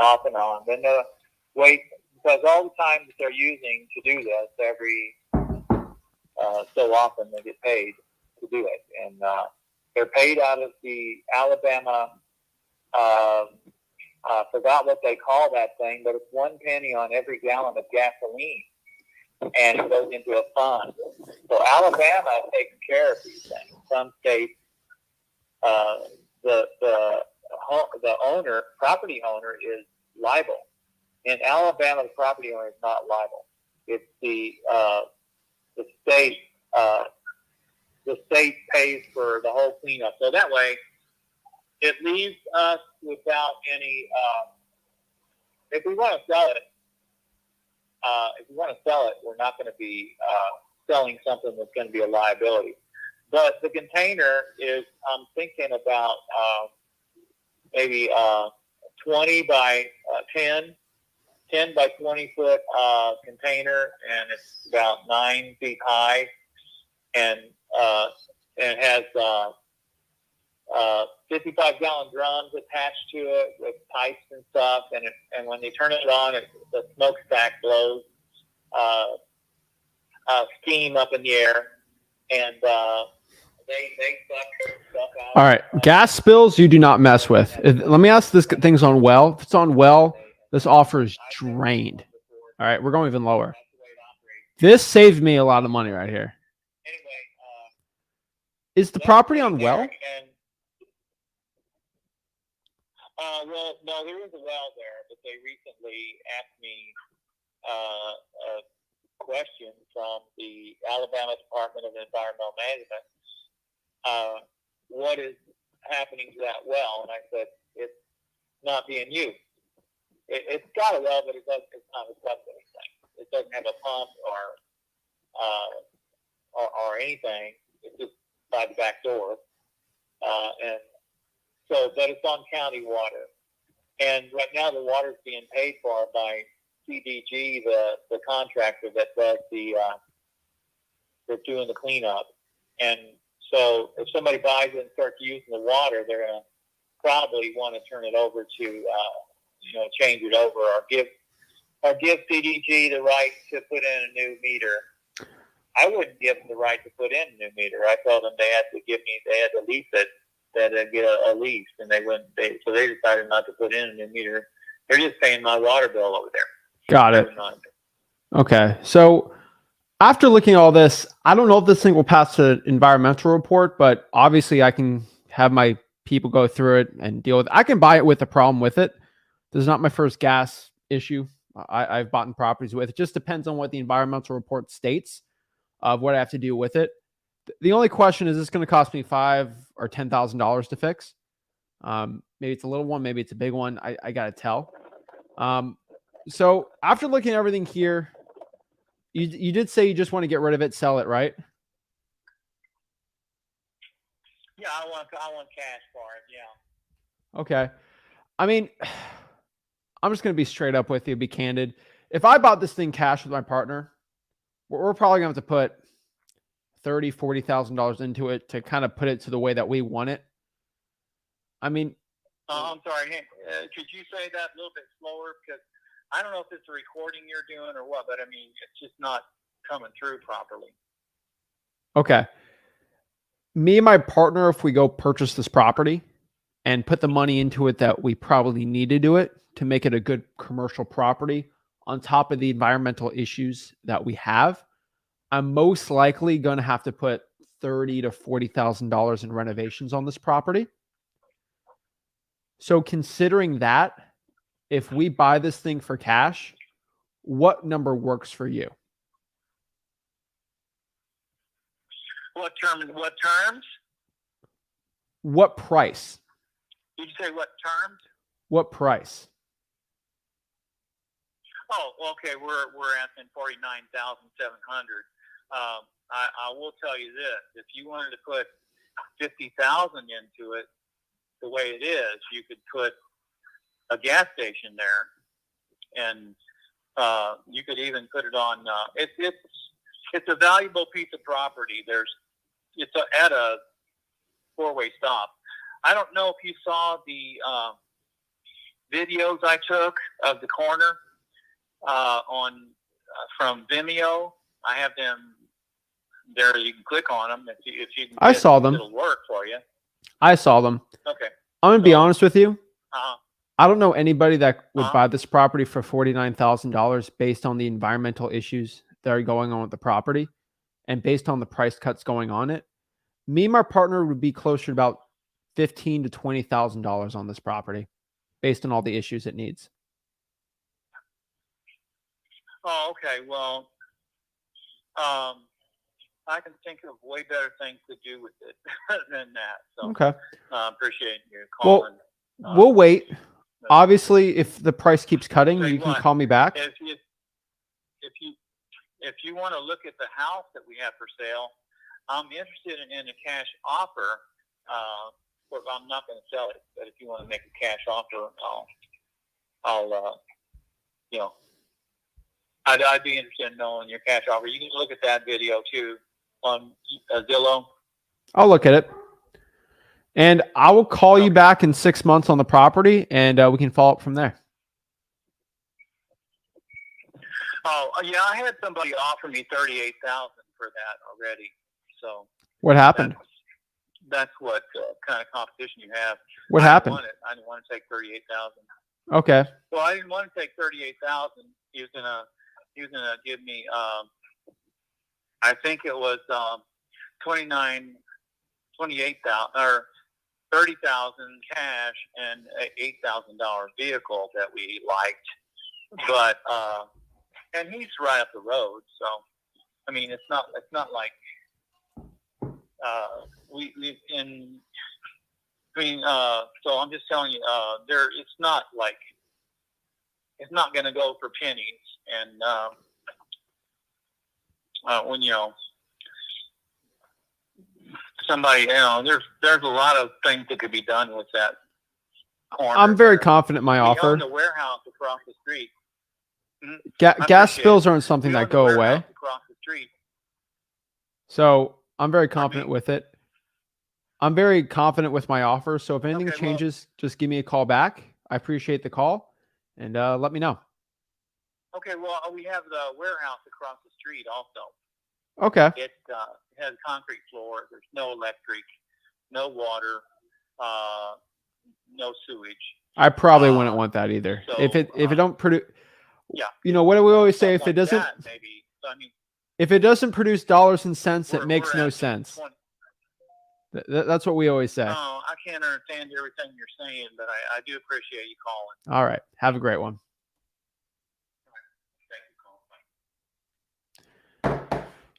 Then they'll wait, because all the time that they're using to do this, every so often they get paid to do it. And they're paid out of the Alabama, I forgot what they call that thing, but it's 1 penny on every gallon of gasoline, and it goes into a fund. So Alabama takes care of these things. Some states, the property owner is liable. In Alabama, the property owner is not liable. It's the state. The state pays for the whole cleanup. So that way, it leaves us without any. If we want to sell it, we're not going to be selling something that's going to be a liability. But the container is, I'm thinking about maybe 20 by 10 by 20 foot container, and it's about 9 feet high, and it has 55-gallon drums attached to it with pipes and stuff, and when they turn it on, the smokestack blows steam up in the air, and they suck stuff out. All right, gas spills you do not mess with. Let me ask, this thing's on well. If it's on well, this offer is drained. All right, we're going even lower. This saved me a lot of money right here. Is the property on well? Well, no, there is a well there, but they recently asked me question from the Alabama Department of Environmental Management, what is happening to that well? And I said, it's not being used. It's got a well, but it's not hooked up to anything. It doesn't have a pump or anything. It's just by the back door. And so, but it's on county water. And right now the water's being paid for by CDG, the contractor that does that's doing the cleanup. And so if somebody buys it and starts using the water, they're going to probably want to turn it over to, change it over or give CDG the right to put in a new meter. I wouldn't give them the right to put in a new meter. I told them they had to lease it, that they'd get a lease, and so they decided not to put in a new meter. They're just paying my water bill over there. Got it. Okay. So after looking at all this, I don't know if this thing will pass the environmental report, but obviously I can have my people go through it and deal with it. I can buy it with a problem with it. This is not my first gas issue I've bought in properties with. It just depends on what the environmental report states of what I have to do with it. The only question is this going to cost me $5,000 or $10,000 to fix? Maybe it's a little one, maybe it's a big one. I got to tell. So after looking at everything here, you did say you just want to get rid of it, sell it, right? Yeah, I want cash for it. Yeah. Okay. I mean, I'm just going to be straight up with you, be candid. If I bought this thing cash with my partner, we're probably going to have to put $30,000, $40,000 into it to kind of put it to the way that we want it. I mean, I'm sorry. Hey, could you say that a little bit slower? Because I don't know if it's a recording you're doing or what, but I mean, it's just not coming through properly. Okay. Me and my partner, if we go purchase this property and put the money into it that we probably need to do it to make it a good commercial property on top of the environmental issues that we have, I'm most likely going to have to put $30,000 to $40,000 in renovations on this property. So considering that, if we buy this thing for cash, what number works for you? What terms? What price? Did you say what terms? What price? Oh, okay. We're asking $49,700. I will tell you this: if you wanted to put $50,000 into it, the way it is, you could put a gas station there, and you could even put it on. It's a valuable piece of property. It's at a four-way stop. I don't know if you saw the videos I took of the corner from Vimeo. I have them there. You can click on them if you can. I saw them. It'll work for you. I saw them. Okay. I'm gonna be honest with you. Uh-huh. I don't know anybody that would buy this property for $49,000 based on the environmental issues that are going on with the property and based on the price cuts going on it. Me and my partner would be closer to about $15,000 to $20,000 on this property based on all the issues it needs. Oh, okay. Well, I can think of way better things to do with it than that. So, okay. Appreciate you calling. Well, we'll wait. Obviously, if the price keeps cutting, you can call me back. If you want to look at the house that we have for sale, I'm interested in a cash offer. But I'm not going to sell it. But if you want to make a cash offer, I'd be interested in knowing your cash offer. You can look at that video too on Zillow. I'll look at it. And I will call you back in 6 months on the property, and we can follow up from there. Oh, yeah, I had somebody offer me $38,000 for that already. So what happened? That's what kind of competition you have. What happened? I didn't want to take $38,000. Okay. Well, I didn't want to take $38,000. He was gonna give me I think it was $28,000 or $30,000 cash and $8,000 vehicle that we liked. But and he's right up the road. So, I mean, it's not like so I'm just telling you, it's not like it's not going to go for pennies. And when somebody, there's a lot of things that could be done with that corner. I'm very confident in my offer. We own the warehouse across the street. Gas spills aren't something that go away. Across the street. So I'm very confident with it. I'm very confident with my offer. So if anything changes, just give me a call back. I appreciate the call, and let me know. Okay. Well, we have the warehouse across the street also. Okay. It has concrete floor. There's no electric, no water, no sewage. I probably wouldn't want that either. So, if it don't produce, what do we always say? If it doesn't, maybe. So, I mean, if it doesn't produce dollars and cents, it makes no sense. That's what we always say. No, I can't understand everything you're saying, but I do appreciate you calling. All right. Have a great one.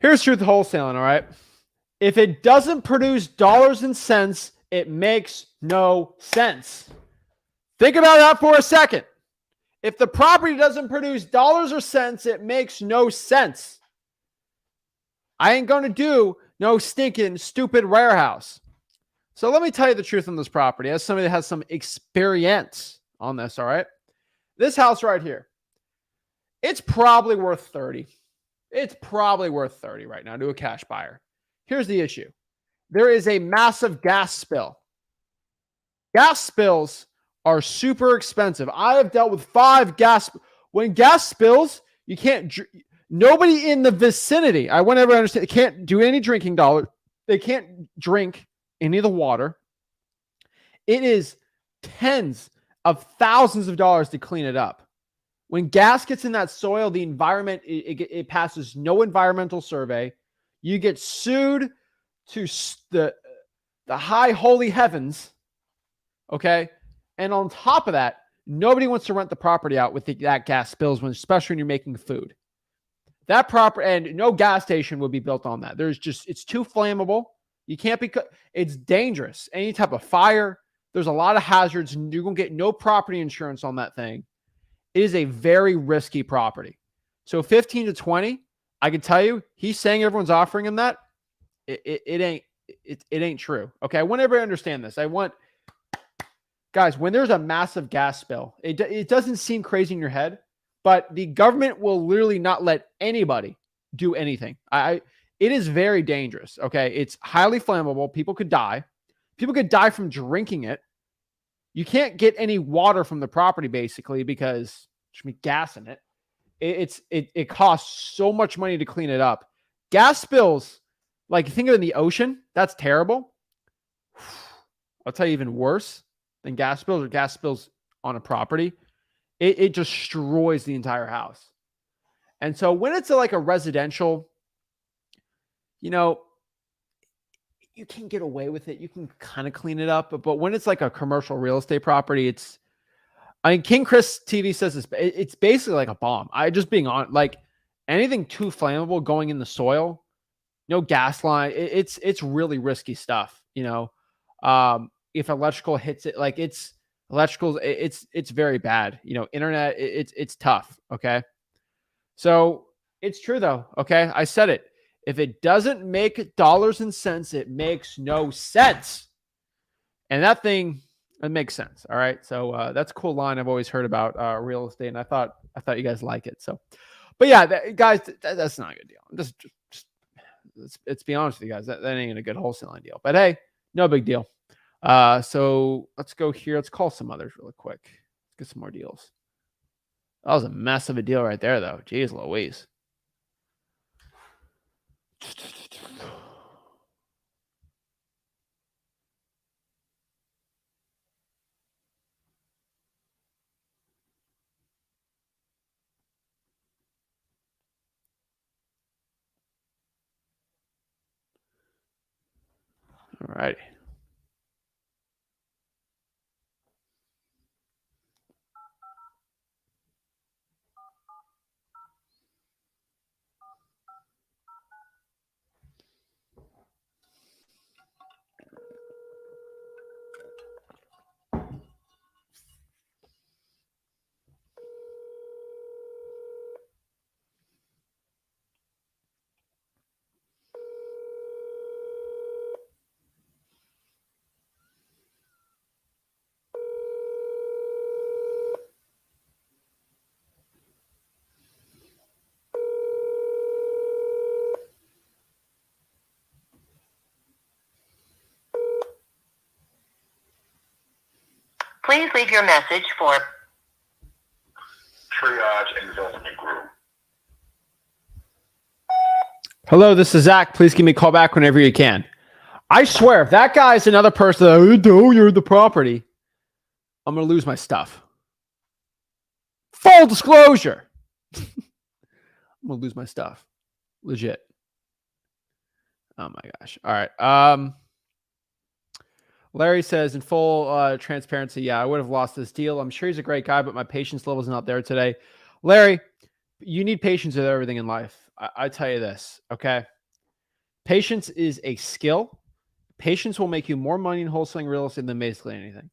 Here's truth wholesaling, all right? If it doesn't produce dollars and cents, it makes no sense. Think about that for a second. If the property doesn't produce dollars or cents, it makes no sense. I ain't going to do no stinking stupid warehouse. So let me tell you the truth on this property as somebody that has some experience on this, all right? This house right here, it's probably worth 30. It's probably worth 30 right now to a cash buyer. Here's the issue. There is a massive gas spill. Gas spills are super expensive. I have dealt with 5 gas. When gas spills, you can't, nobody in the vicinity, I won't ever understand, they can't do any drinking dollars. They can't drink any of the water. It is tens of thousands of dollars to clean it up. When gas gets in that soil, the environment, it passes no environmental survey. You get sued to the high holy heavens, okay? And on top of that, nobody wants to rent the property out with that gas spills, especially when you're making food. That property, and no gas station would be built on that. It's too flammable. You can't be, it's dangerous. Any type of fire, there's a lot of hazards, and you're going to get no property insurance on that thing. It is a very risky property. So 15 to 20, I can tell you, he's saying everyone's offering him that. It ain't true. Okay. I want everybody to understand this. Guys, when there's a massive gas spill, it doesn't seem crazy in your head, but the government will literally not let anybody do anything. It is very dangerous. Okay. It's highly flammable. People could die. People could die from drinking it. You can't get any water from the property basically because there's gas in it. It costs so much money to clean it up. Gas spills, like think of it in the ocean, that's terrible. I'll tell you even worse than gas spills or gas spills on a property. It destroys the entire house. And so when it's like a residential, you can get away with it. You can kind of clean it up. But when it's like a commercial real estate property, King Chris TV says it's basically like a bomb. Being on, like anything too flammable going in the soil, no gas line. It's really risky stuff. If electrical hits it, like it's very bad. Internet, it's tough. Okay. So it's true though. Okay. I said it. If it doesn't make dollars and cents, it makes no sense. And that thing, it makes sense. All right. So that's a cool line I've always heard about real estate. And I thought you guys like it. So, but yeah, guys, that's not a good deal. Let's be honest with you guys. That ain't a good wholesaling deal. But hey, no big deal. So let's go here. Let's call some others really quick. Let's get some more deals. That was a mess of a deal right there, though. Jeez Louise. All right. Please leave your message for Triage Investment Group. Hello, this is Zach. Please give me a call back whenever you can. I swear, if that guy is another person that, oh, you're the property, I'm going to lose my stuff. Full disclosure. I'm going to lose my stuff. Legit. Oh my gosh. All right. Larry says, in full transparency, yeah, I would have lost this deal. I'm sure he's a great guy, but my patience level is not there today. Larry, you need patience with everything in life. I tell you this, okay? Patience is a skill. Patience will make you more money in wholesaling real estate than basically anything.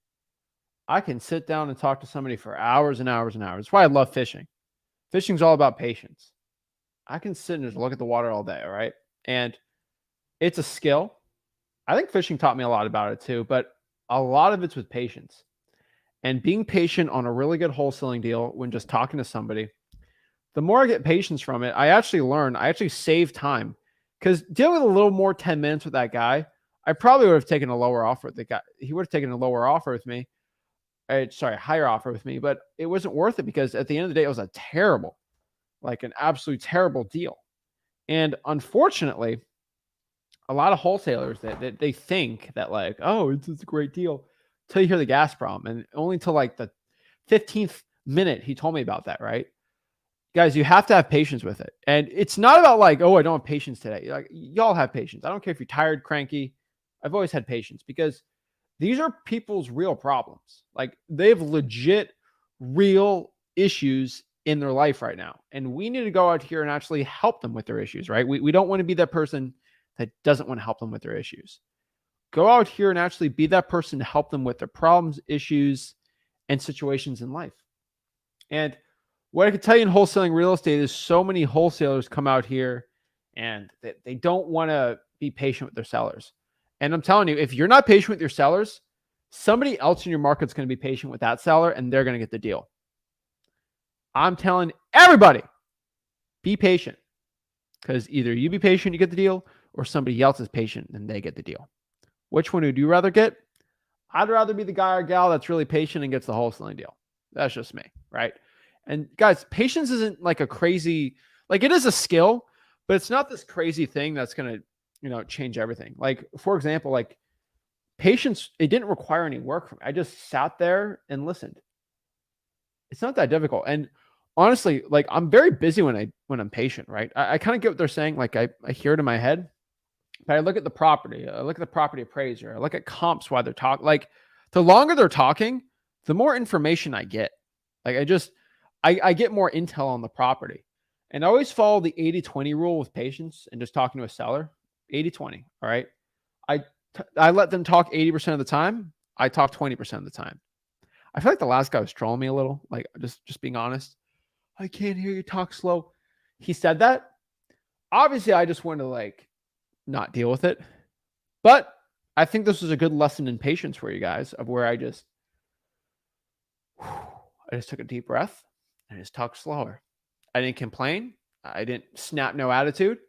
I can sit down and talk to somebody for hours and hours and hours. That's why I love fishing. Fishing's all about patience. I can sit and just look at the water all day, all right? And it's a skill. I think fishing taught me a lot about it too, but a lot of it's with patience. And being patient on a really good wholesaling deal when just talking to somebody, the more I get patience from it, I actually save time. Because dealing with a little more 10 minutes with that guy, I probably would have taken a lower offer with the guy. He would have taken a lower offer with me. Higher offer with me, but it wasn't worth it because at the end of the day, it was an absolute terrible deal. And unfortunately, a lot of wholesalers that they think that like, oh, it's a great deal till you hear the gas problem. And only until like the 15th minute, he told me about that, right? Guys, you have to have patience with it. And it's not about like, oh, I don't have patience today. Like, y'all have patience. I don't care if you're tired, cranky. I've always had patience because these are people's real problems. Like, they have legit, real issues in their life right now. And we need to go out here and actually help them with their issues, right? We don't want to be that person that doesn't want to help them with their issues. Go out here and actually be that person to help them with their problems, issues, and situations in life. And what I can tell you in wholesaling real estate is so many wholesalers come out here and they don't want to be patient with their sellers. And I'm telling you, if you're not patient with your sellers, somebody else in your market is going to be patient with that seller and they're going to get the deal. I'm telling everybody, be patient, because either you be patient, you get the deal, or somebody else is patient and they get the deal. Which one would you rather get? I'd rather be the guy or gal that's really patient and gets the wholesaling deal. That's just me, right? And guys, patience isn't like a crazy, like it is a skill, but it's not this crazy thing that's going to, change everything. Like, for example, like patience, it didn't require any work from me. I just sat there and listened. It's not that difficult. And honestly, like I'm very busy when I'm patient, right? I kind of get what they're saying. Like I hear it in my head, but I look at the property, I look at the property appraiser, I look at comps while they're talking. Like the longer they're talking, the more information I get. Like I get more intel on the property. And I always follow the 80-20 rule with patience and just talking to a seller. 80-20. All right. I let them talk 80% of the time. I talk 20% of the time. I feel like the last guy was trolling me a little, like just being honest. I can't hear you talk slow. He said that. Obviously, I just wanted to like not deal with it. But I think this was a good lesson in patience for you guys, of where I just took a deep breath and just talked slower. I didn't complain. I didn't snap no attitude.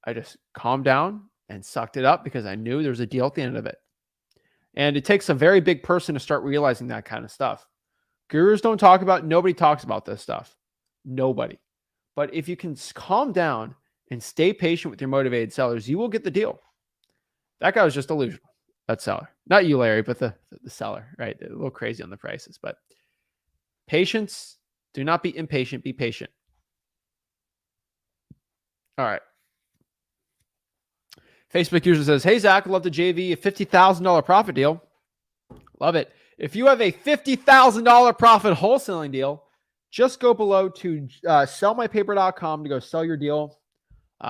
I just calmed down and sucked it up because I knew there was a deal at the end of it. And it takes a very big person to start realizing that kind of stuff. Gurus don't talk about, nobody talks about this stuff. Nobody. But if you can calm down and stay patient with your motivated sellers, you will get the deal. That guy was just delusional. That seller. Not you, Larry, but the seller, right? They're a little crazy on the prices, but patience. Do not be impatient. Be patient. All right. Facebook user says, hey, Zach, love the JV, a $50,000 profit deal. Love it. If you have a $50,000 profit wholesaling deal, just go below to sellmypaper.com to go sell your deal.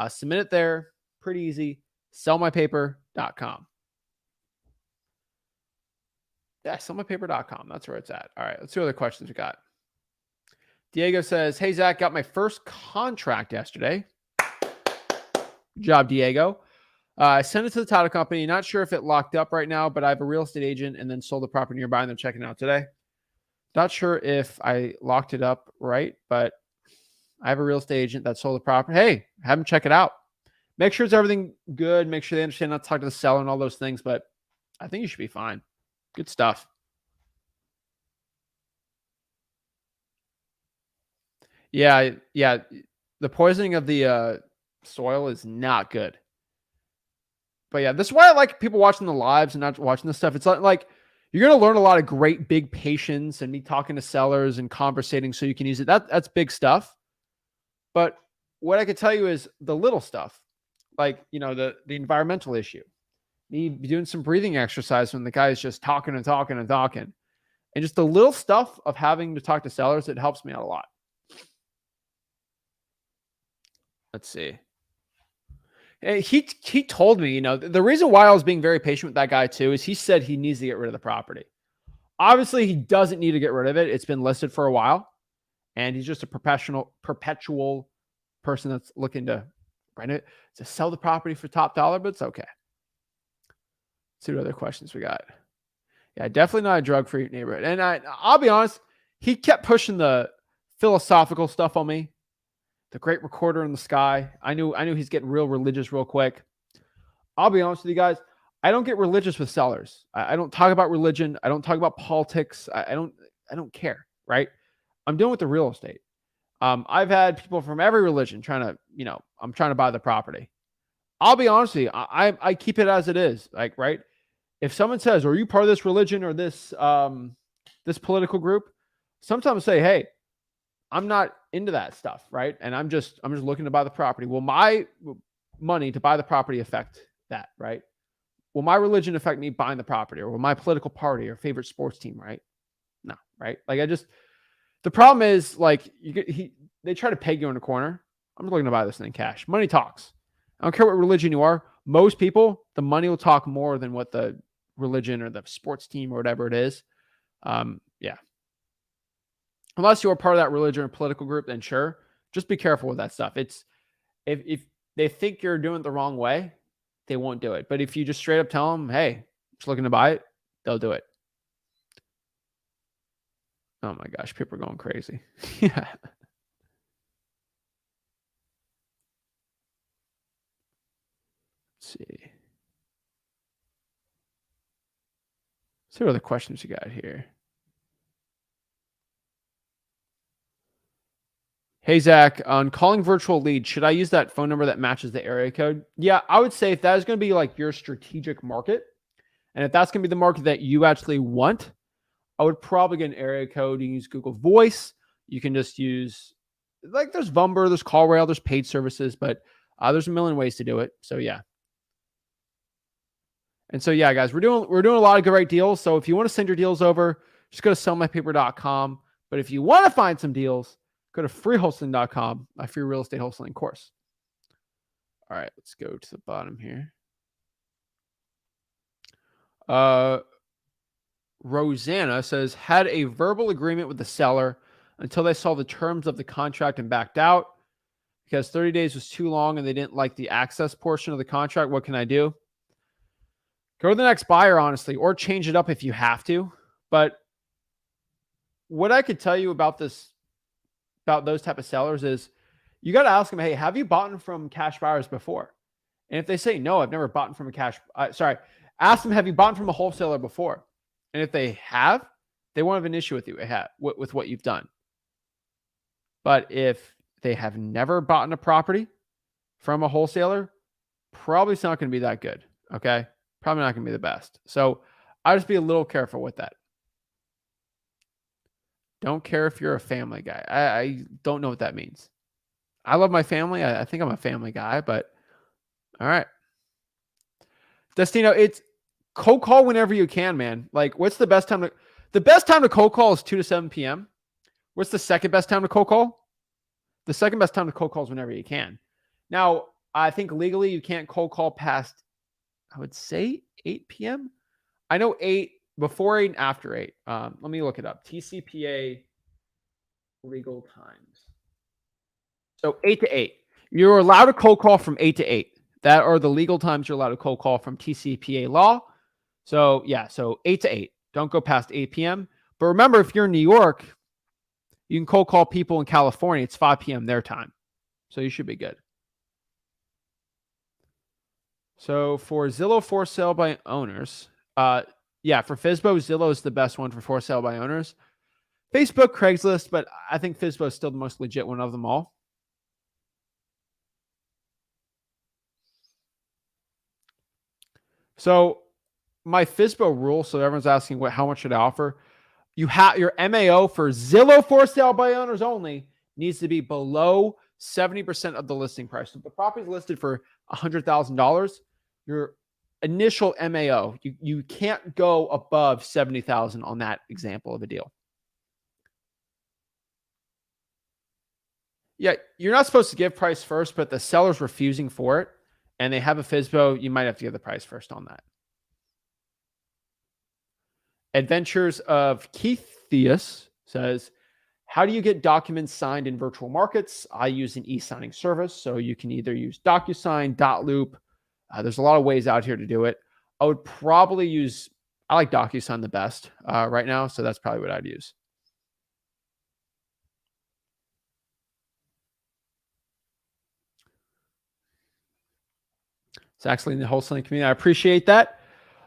Submit it there. Pretty easy. Sellmypaper.com. Yeah, sellmypaper.com. That's where it's at. All right, let's see what other questions we got. Diego says, hey, Zach, got my first contract yesterday. Good job, Diego. I sent it to the title company. Not sure if it locked up right now, but I have a real estate agent and then sold the property nearby and they're checking it out today. Not sure if I locked it up right, but I have a real estate agent that sold the property. Hey, have them check it out. Make sure it's everything good. Make sure they understand not to talk to the seller and all those things, but I think you should be fine. Good stuff. Yeah, yeah. The poisoning of the soil is not good. But yeah, this is why I like people watching the lives and not watching this stuff. It's like you're gonna learn a lot of great big patience and me talking to sellers and conversating so you can use it. That's big stuff. But what I could tell you is the little stuff, like the environmental issue. Me doing some breathing exercise when the guy is just talking and talking and talking. And just the little stuff of having to talk to sellers, it helps me out a lot. Let's see. He told me, the reason why I was being very patient with that guy too is he said he needs to get rid of the property. Obviously, he doesn't need to get rid of it. It's been listed for a while, and he's just a perpetual person that's looking to rent it, to sell the property for top dollar, but it's okay. Let's see what other questions we got. Yeah, definitely not a drug-free neighborhood. And I'll be honest, he kept pushing the philosophical stuff on me. The great recorder in the sky. I knew he's getting real religious real quick. I'll be honest with you guys. I don't get religious with sellers. I don't talk about religion. I don't talk about politics. I don't care, right? I'm dealing with the real estate. I've had people from every religion trying to, I'm trying to buy the property. I'll be honest with you. I keep it as it is. Like, right? If someone says, "Are you part of this religion or this this political group?" Sometimes say, "Hey, I'm not into that stuff," right? And I'm just looking to buy the property. Will my money to buy the property affect that, right? Will my religion affect me buying the property, or will my political party or favorite sports team, right? No, right? Like the problem is like they try to peg you in a corner. I'm just looking to buy this thing cash. Money talks. I don't care what religion you are. Most people, the money will talk more than what the religion or the sports team or whatever it is. Yeah. Unless you're part of that religion or political group, then sure. Just be careful with that stuff. It's if they think you're doing it the wrong way, they won't do it. But if you just straight up tell them, "Hey, just looking to buy it," they'll do it. Oh my gosh, people are going crazy. Yeah. Let's see. See what other questions you got here. Hey, Zach, on calling virtual lead, should I use that phone number that matches the area code? Yeah, I would say if that is going to be like your strategic market, and if that's going to be the market that you actually want, I would probably get an area code. You can use Google Voice. You can just use, like, there's Vumber, there's CallRail, there's paid services, but there's a million ways to do it. So yeah. And so yeah, guys, we're doing a lot of great deals. So if you want to send your deals over, just go to sellmypaper.com. But if you want to find some deals, go to freewholesaling.com, my free real estate wholesaling course. All right, let's go to the bottom here. Rosanna says, had a verbal agreement with the seller until they saw the terms of the contract and backed out because 30 days was too long and they didn't like the access portion of the contract. What can I do? Go to the next buyer, honestly, or change it up if you have to. But what I could tell you about those type of sellers is you got to ask them, "Hey, have you bought from cash buyers before?" And if they say, "No, I've never bought from ask them, "Have you bought from a wholesaler before?" And if they have, they won't have an issue with you with what you've done. But if they have never bought a property from a wholesaler, probably it's not going to be that good. Okay. Probably not going to be the best. So I just be a little careful with that. Don't care if you're a family guy. I don't know what that means. I love my family. I think I'm a family guy, but all right. Destino, it's cold call whenever you can, man. Like, what's the best time to cold call is 2 to 7 p.m. What's the second best time to cold call? The second best time to cold call is whenever you can. Now, I think legally you can't cold call past, I would say 8 p.m. I know before 8 and after 8. Let me look it up. TCPA legal times. So 8 to 8. You're allowed to cold call from 8 to 8. That are the legal times you're allowed to cold call from TCPA law. So yeah, so 8 to 8. Don't go past 8 p.m. But remember, if you're in New York, you can cold call people in California. It's 5 p.m. their time. So you should be good. So for Zillow for sale by owners, yeah, for FSBO, Zillow is the best one for sale by owners. Facebook, Craigslist, but I think FSBO is still the most legit one of them all. So my FSBO rule, so everyone's asking how much should I offer? You have your MAO for Zillow for sale by owners only needs to be below 70% of the listing price. So if the property is listed for $100,000, your initial MAO, you can't go above 70,000 on that example of a deal. Yeah, you're not supposed to give price first, but the seller's refusing for it and they have a FSBO, you might have to give the price first on that. Adventures of Keithius says, how do you get documents signed in virtual markets? I use an e-signing service, so you can either use DocuSign, Dotloop. There's a lot of ways out here to do it. I would probably use, I like DocuSign the best right now, so that's probably what I'd use. It's actually in the wholesaling community. I appreciate that.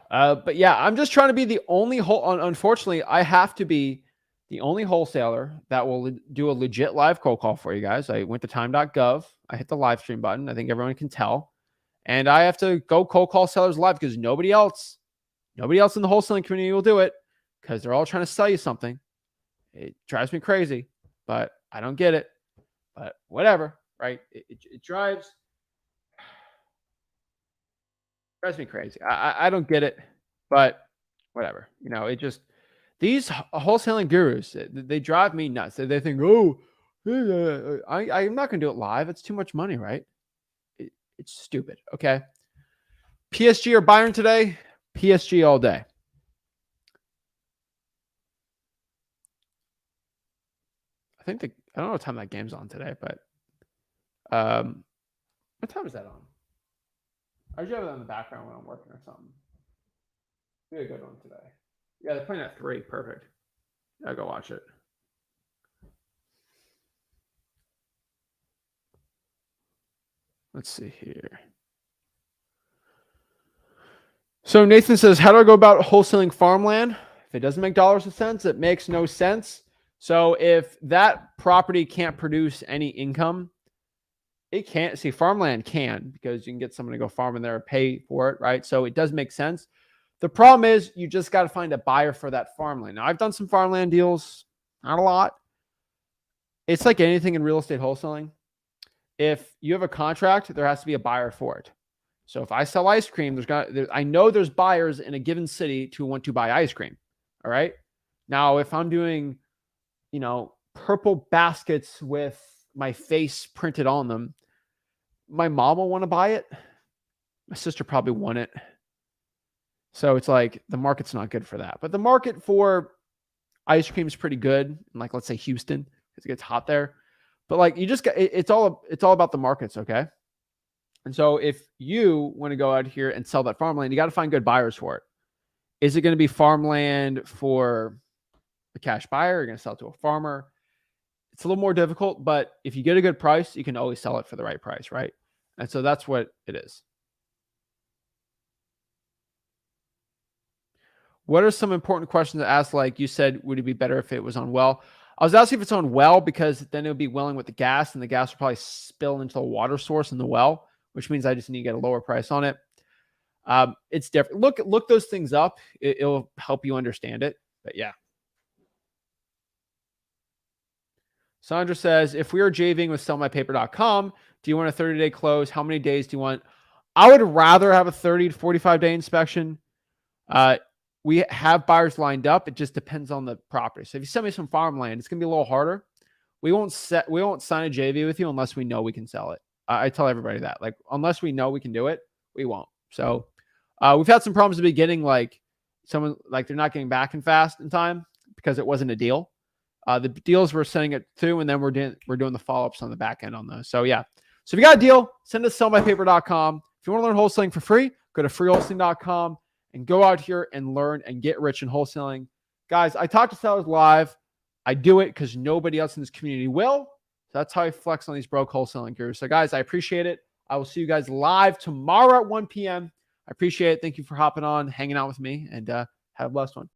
But yeah, I'm just trying to be the only unfortunately, I have to be the only wholesaler that will do a legit live cold call for you guys. I went to time.gov. I hit the live stream button. I think everyone can tell. And I have to go cold call sellers live because nobody else in the wholesaling community will do it because they're all trying to sell you something. It drives me crazy, but I don't get it. But whatever, right? It drives me crazy. I don't get it, but whatever. You know, it just, these wholesaling gurus, they drive me nuts. They think, oh, I'm not going to do it live. It's too much money, right? It's stupid. Okay. PSG or Bayern today? PSG all day. I don't know what time that game's on today, but what time is that on? I usually have it in the background when I'm working or something. Be a good one today. Yeah, they're playing at 3. Perfect. I'll go watch it. Let's see here. So Nathan says, how do I go about wholesaling farmland? If it doesn't make dollars and cents, it makes no sense. So if that property can't produce any income, it can't. See, farmland can, because you can get someone to go farm in there and pay for it, right? So it does make sense. The problem is you just got to find a buyer for that farmland. Now, I've done some farmland deals, not a lot. It's like anything in real estate wholesaling. If you have a contract, there has to be a buyer for it. So if I sell ice cream, I know there's buyers in a given city to want to buy ice cream. All right. Now, if I'm doing, purple baskets with my face printed on them, my mom will want to buy it. My sister probably won it. So it's like the market's not good for that. But the market for ice cream is pretty good. Like, let's say Houston, because it gets hot there. But like, you just got, it's all about the markets. Okay. And so if you want to go out here and sell that farmland, you got to find good buyers for it. Is it going to be farmland for a cash buyer? You're going to sell it to a farmer. It's a little more difficult, but if you get a good price, you can always sell it for the right price, right? And so that's what it is. What are some important questions to ask? Like you said, would it be better if it was on well? I was asking if it's on well, because then it would be welling with the gas, and the gas will probably spill into the water source in the well, which means I just need to get a lower price on it. It's different. Look those things up. It'll help you understand it. But yeah. Sandra says, if we are JVing with sellmypaper.com, do you want a 30-day close? How many days do you want? I would rather have a 30 to 45-day inspection. We have buyers lined up. It just depends on the property. So if you send me some farmland, it's going to be a little harder. We won't sign a JV with you unless we know we can sell it. I tell everybody that. Like, unless we know we can do it, we won't. So we've had some problems at the beginning, like someone, like they're not getting back in fast in time because it wasn't a deal. The deals we're sending it through, and then we're doing the follow-ups on the back end on those. So yeah. So if you got a deal, send us to sellmypaper.com. If you want to learn wholesaling for free, go to freewholesaling.com and go out here and learn and get rich in wholesaling. Guys, I talk to sellers live. I do it because nobody else in this community will. So that's how I flex on these broke wholesaling gurus. So guys, I appreciate it. I will see you guys live tomorrow at 1 p.m. I appreciate it. Thank you for hopping on, hanging out with me, and have a blessed one.